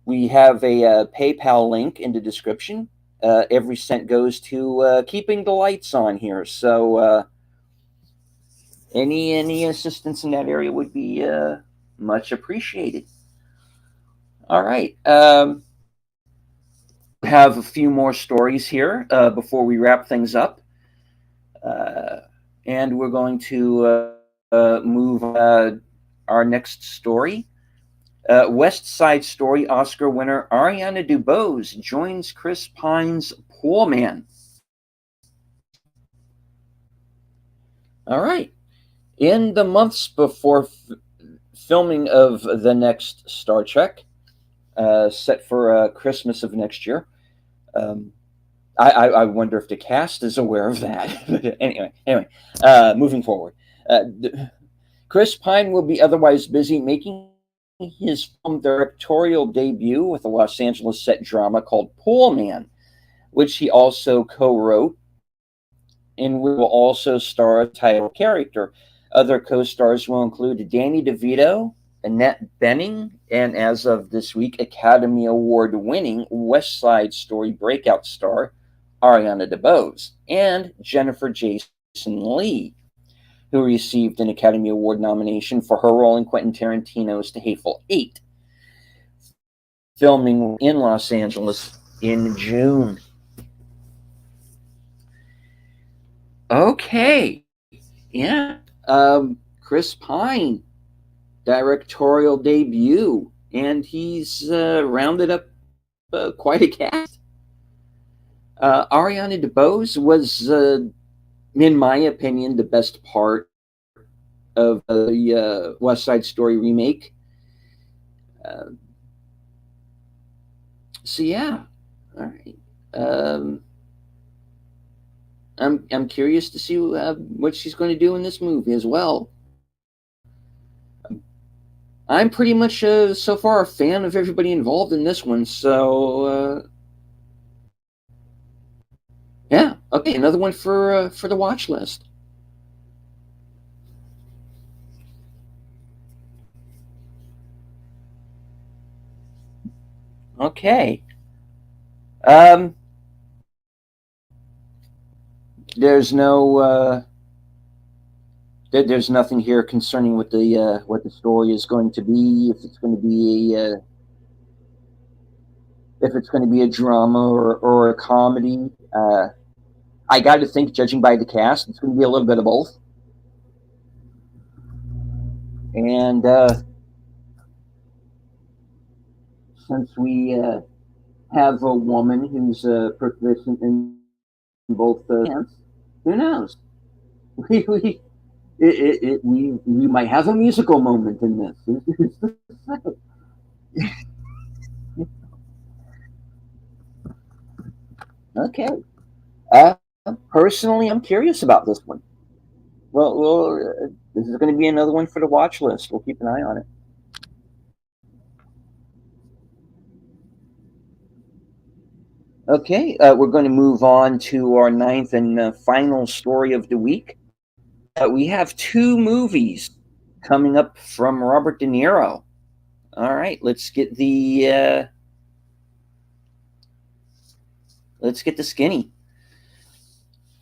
we have a PayPal link in the description. Every cent goes to keeping the lights on here. So any assistance in that area would be much appreciated. All right. Have a few more stories here before we wrap things up. And we're going to move our next story. West Side Story Oscar winner Ariana DeBose joins Chris Pine's Poor Man. All right. In the months before filming of the next Star Trek, set for Christmas of next year, I wonder if the cast is aware of that. But anyway, moving forward. Chris Pine will be otherwise busy making his film directorial debut with a Los Angeles set drama called Poor Man, which he also co-wrote and will also star a title character. Other co-stars will include Danny DeVito, Annette Bening, and as of this week, Academy Award-winning West Side Story breakout star Ariana DeBose, and Jennifer Jason Leigh, who received an Academy Award nomination for her role in Quentin Tarantino's The Hateful Eight, filming in Los Angeles in June. Okay, yeah. Chris Pine, directorial debut, and he's rounded up quite a cast. Ariana DeBose was, in my opinion, the best part of the West Side Story remake. So yeah, all right. I'm curious to see what she's going to do in this movie as well. I'm pretty much so far a fan of everybody involved in this one. So yeah, okay, another one for the watch list. Okay. There's no there's nothing here concerning what the story is going to be. If it's going to be a drama or a comedy. I got to think, judging by the cast, it's going to be a little bit of both. And since we have a woman who's proficient in both hands, who knows? We might have a musical moment in this. Okay. Uh, Personally, I'm curious about this one. Well, this is going to be another one for the watch list. We'll keep an eye on it. Okay, we're going to move on to our ninth and final story of the week. We have two movies coming up from Robert De Niro. All right, let's get the skinny.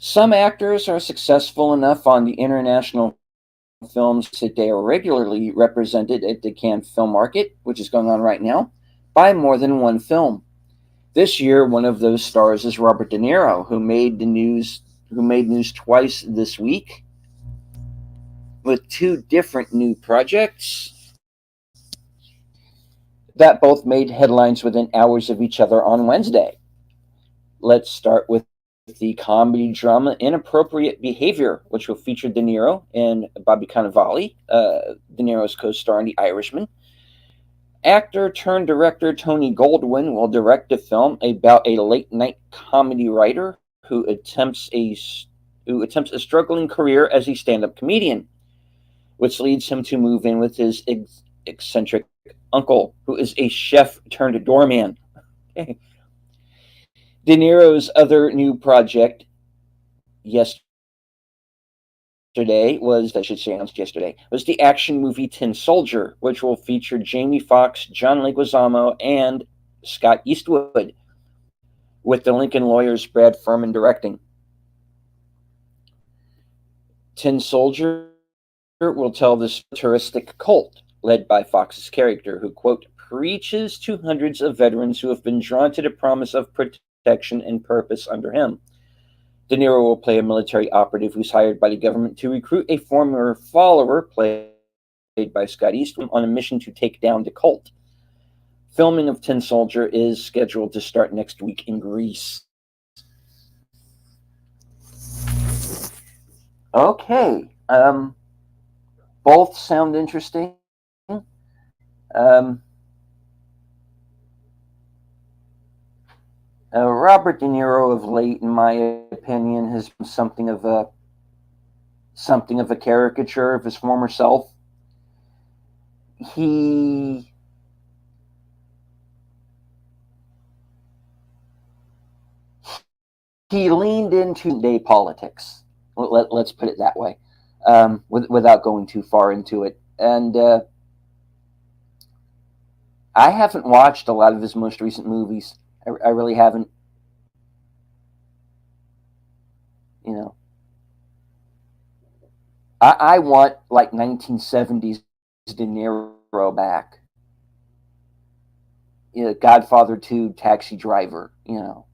Some actors are successful enough on the international films that they are regularly represented at the Cannes Film Market, which is going on right now, by more than one film. This year, one of those stars is Robert De Niro, who made news twice this week with two different new projects that both made headlines within hours of each other on Wednesday. Let's start with the comedy drama Inappropriate Behavior, which will feature De Niro and Bobby Cannavale, De Niro's co-star in The Irishman. Actor turned director Tony Goldwyn will direct a film about a late-night comedy writer who attempts a struggling career as a stand-up comedian, which leads him to move in with his eccentric uncle, who is a chef turned doorman. De Niro's other new project announced yesterday, was the action movie Tin Soldier, which will feature Jamie Foxx, John Leguizamo, and Scott Eastwood, with the Lincoln Lawyers' Brad Furman directing. Tin Soldier will tell this futuristic cult led by Fox's character, who, quote, preaches to hundreds of veterans who have been drawn to the promise of protection and purpose under him. De Niro will play a military operative who's hired by the government to recruit a former follower, played by Scott Eastwood, on a mission to take down the cult. Filming of Tin Soldier is scheduled to start next week in Greece. Okay, both sound interesting. Robert De Niro of late, in my opinion, has been something of a caricature of his former self. He leaned into day politics. Let's put it that way, without going too far into it. And I haven't watched a lot of his most recent movies. I really haven't. You know, I want like 1970s De Niro back. You know, Godfather 2, Taxi Driver. You know,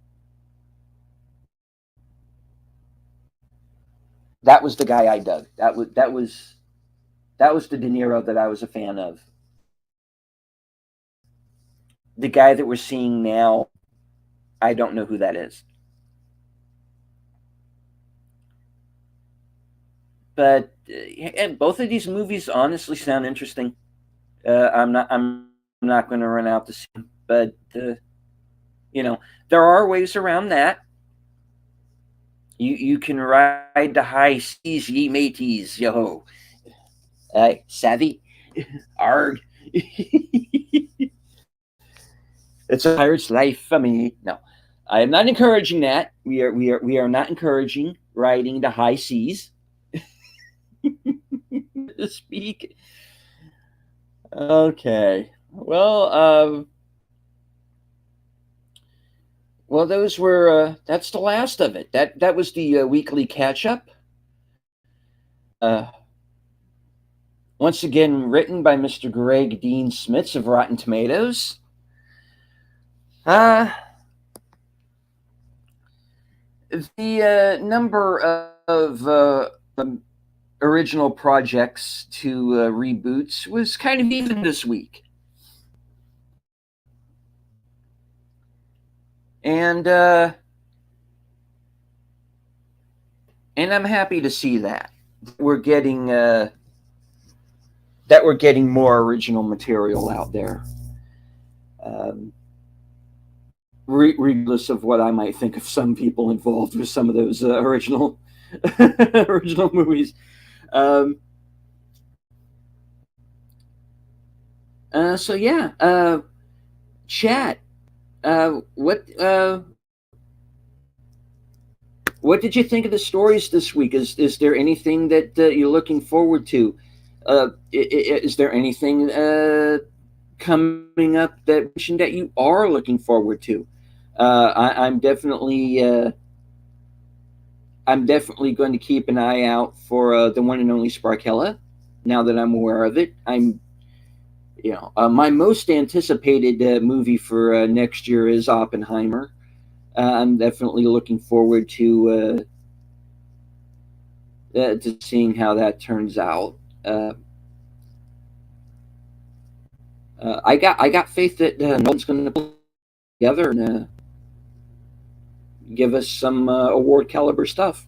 that was the guy I dug. That was the De Niro that I was a fan of. The guy that we're seeing now, I don't know who that is. But and both of these movies honestly sound interesting. I'm not going to run out to see them, but you know, there are ways around that. You can ride the high seas, ye mateys, yo. Savvy, arg. It's a pirate's life for me. No, I am not encouraging that. We are not encouraging riding the high seas. To speak. Okay. Well, those were. That's the last of it. That was the weekly catch up. Once again, written by Mr. Greg Dean Smits of Rotten Tomatoes. The number of original projects to reboots was kind of even this week. And I'm happy to see that we're getting more original material out there. Regardless of what I might think of some people involved with some of those original movies. So yeah, chat. What did you think of the stories this week? Is there anything that you're looking forward to? Is there anything coming up that you are looking forward to? I'm definitely going to keep an eye out for the one and only Sparkella. Now that I'm aware of it, my most anticipated movie for next year is Oppenheimer. I'm definitely looking forward to seeing how that turns out. uh, I got faith that Nolan's going to pull together and give us some award caliber stuff.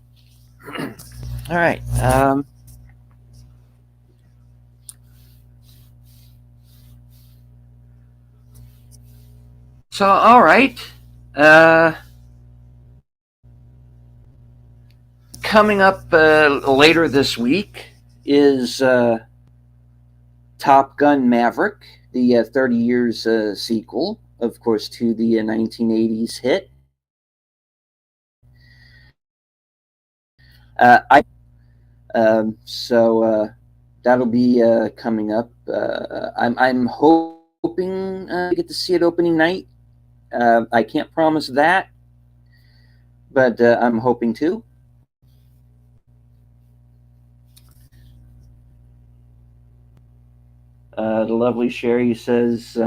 All right. So, all right. Coming up later this week is Top Gun Maverick, the 30 years sequel, of course, to the 1980s hit. So that'll be coming up. I'm hoping to get to see it opening night. I can't promise that, but I'm hoping to. The lovely Sherry says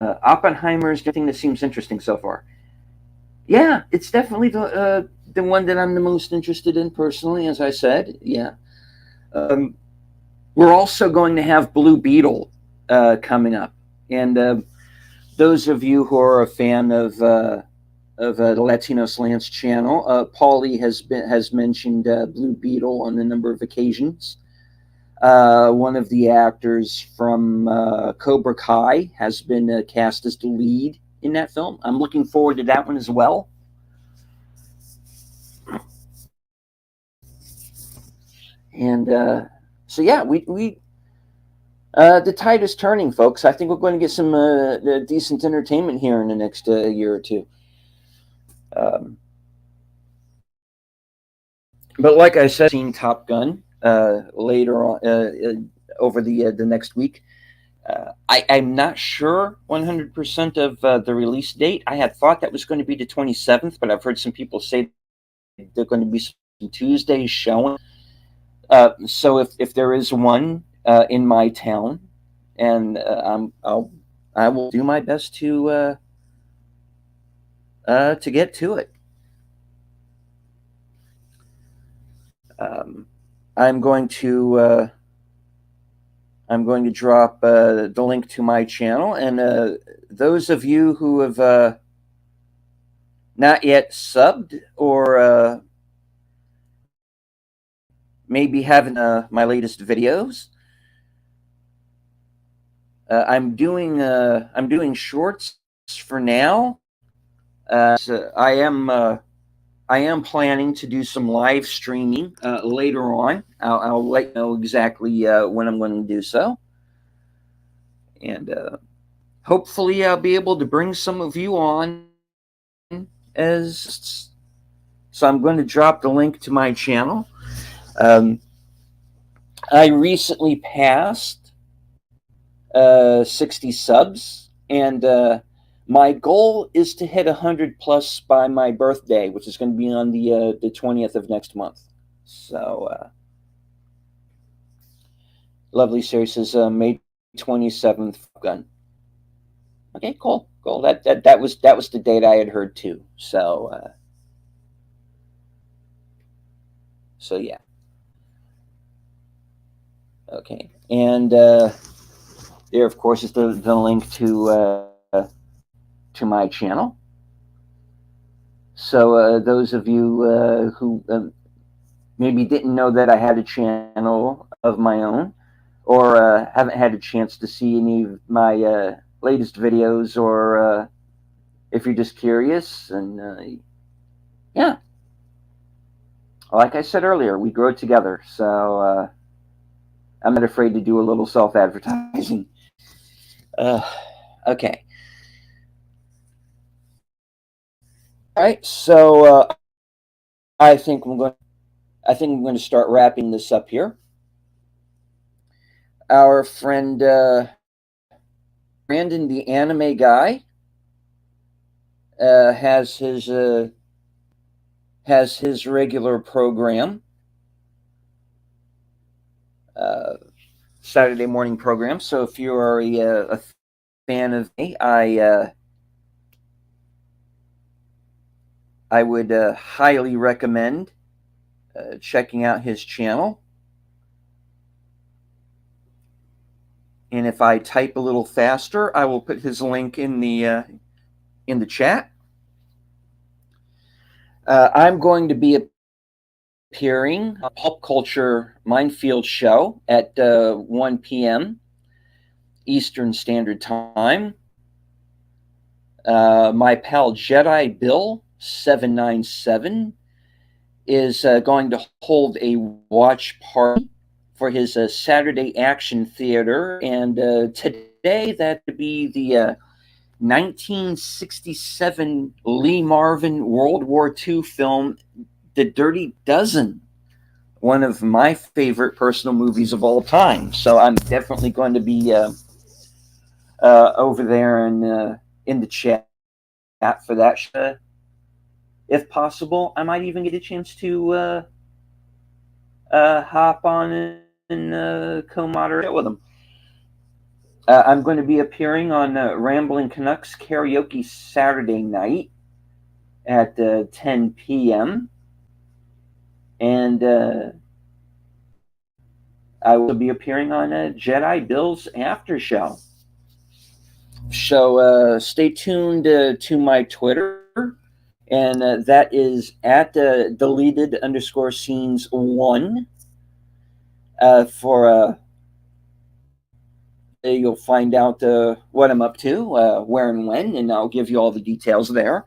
Oppenheimer is the thing that seems interesting so far. Yeah, it's definitely the one that I'm the most interested in personally, as I said. Yeah. Um, we're also going to have Blue Beetle coming up, and those of you who are a fan of the Latino Slants channel, Paulie has mentioned Blue Beetle on a number of occasions. One of the actors from Cobra Kai has been cast as the lead in that film. I'm looking forward to that one as well. And so yeah, we the tide is turning, folks. I think we're going to get some decent entertainment here in the next year or two. Um, but like I said, seeing Top Gun later on over the next week. I'm not sure 100% of the release date. I had thought that was going to be the 27th, but I've heard some people say they're going to be some Tuesdays showing. So if there is one in my town, and I will do my best to get to it. Um, I'm going to drop the link to my channel, and those of you who have not yet subbed or maybe haven't my latest videos. I'm doing shorts for now. So I am planning to do some live streaming later on. I'll let you know exactly when I'm going to do so, and hopefully I'll be able to bring some of you on as. So I'm going to drop the link to my channel. I recently passed 60 subs, and my goal is to hit 100 plus by my birthday, which is going to be on the 20th of next month. So, lovely Siri says May 27th gun. Okay, cool. That was the date I had heard too. So yeah. Okay, and there of course is the link to my channel. So those of you who maybe didn't know that I had a channel of my own, or haven't had a chance to see any of my latest videos, or if you're just curious, and yeah, like I said earlier, we grow together. So I'm not afraid to do a little self-advertising. Okay. All right. So I think I'm going to start wrapping this up here. Our friend Brandon, the anime guy, has his regular program, Saturday morning program. So if you are a fan of me, I would highly recommend checking out his channel. and if I type a little faster, I will put his link in the chat. I'm going to be appearing on Pulp Culture Minefield Show at 1 p.m. Eastern Standard Time. My pal Jedi Bill 797 is going to hold a watch party for his Saturday Action Theater, and today that would be the 1967 Lee Marvin World War II film, The Dirty Dozen, one of my favorite personal movies of all time. So I'm definitely going to be over there and in the chat for that. If possible, I might even get a chance to hop on and co-moderate with them. I'm going to be appearing on Rambling Canucks Karaoke Saturday night at 10 p.m. And I will be appearing on Jedi Bill's After Show. So stay tuned to my Twitter, and that is at deleted_scenes1 for you'll find out what I'm up to, where and when, and I'll give you all the details there.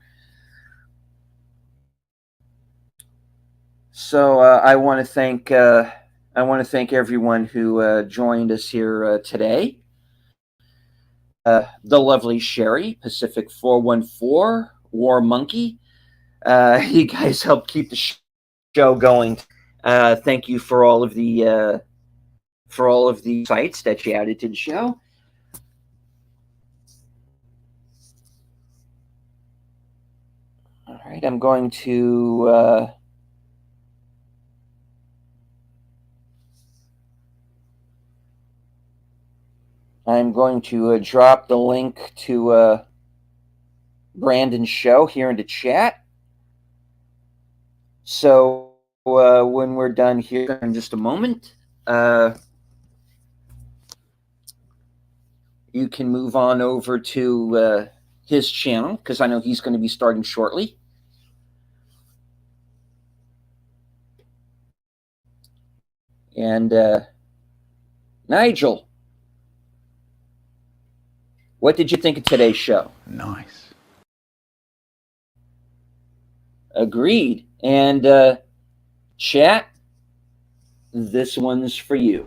So I want to thank everyone who joined us here today. The lovely Sherry, Pacific 414, War Monkey. You guys helped keep the show going. Thank you for all of the sites that you added to the show. All right, I'm going to drop the link to Brandon's show here in the chat. So when we're done here in just a moment, you can move on over to his channel, because I know he's going to be starting shortly. And Nigel, what did you think of today's show? Nice. Agreed. And chat, this one's for you.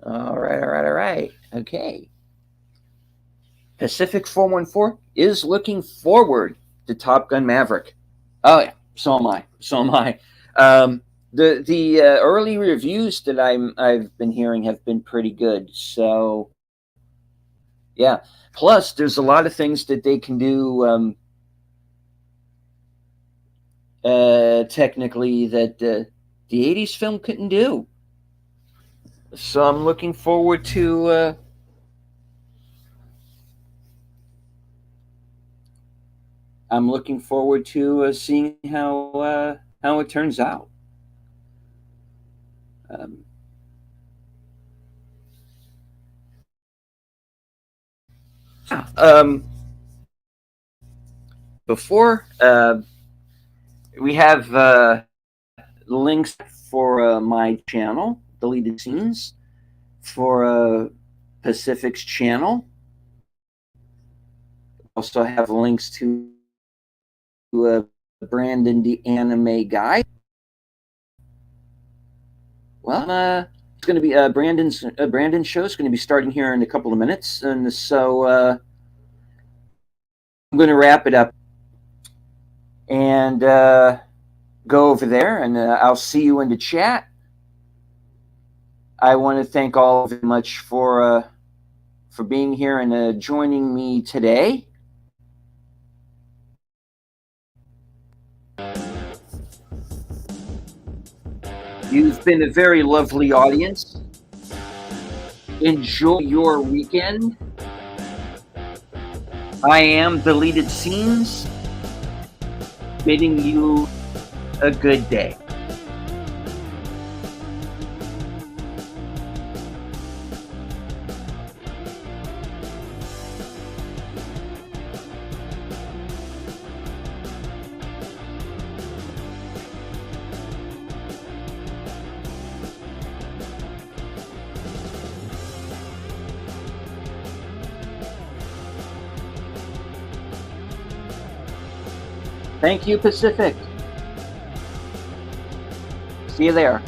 All right. Okay. Pacific 414 is looking forward to Top Gun Maverick. Oh yeah, so am I. The early reviews that I've been hearing have been pretty good. So yeah. Plus, there's a lot of things that they can do technically that the 80s film couldn't do. So I'm looking forward to seeing how it turns out. Before we have links for my channel, Deleted Scenes, for Pacific's channel. Also have links to Brandon the Anime Guy. Well, it's going to be Brandon's show is going to be starting here in a couple of minutes, and so I'm going to wrap it up and go over there, and I'll see you in the chat. I want to thank all of you much for being here and joining me today. You've been a very lovely audience, enjoy your weekend. I am Deleted Scenes, bidding you a good day. Thank you, Pacific. See you there.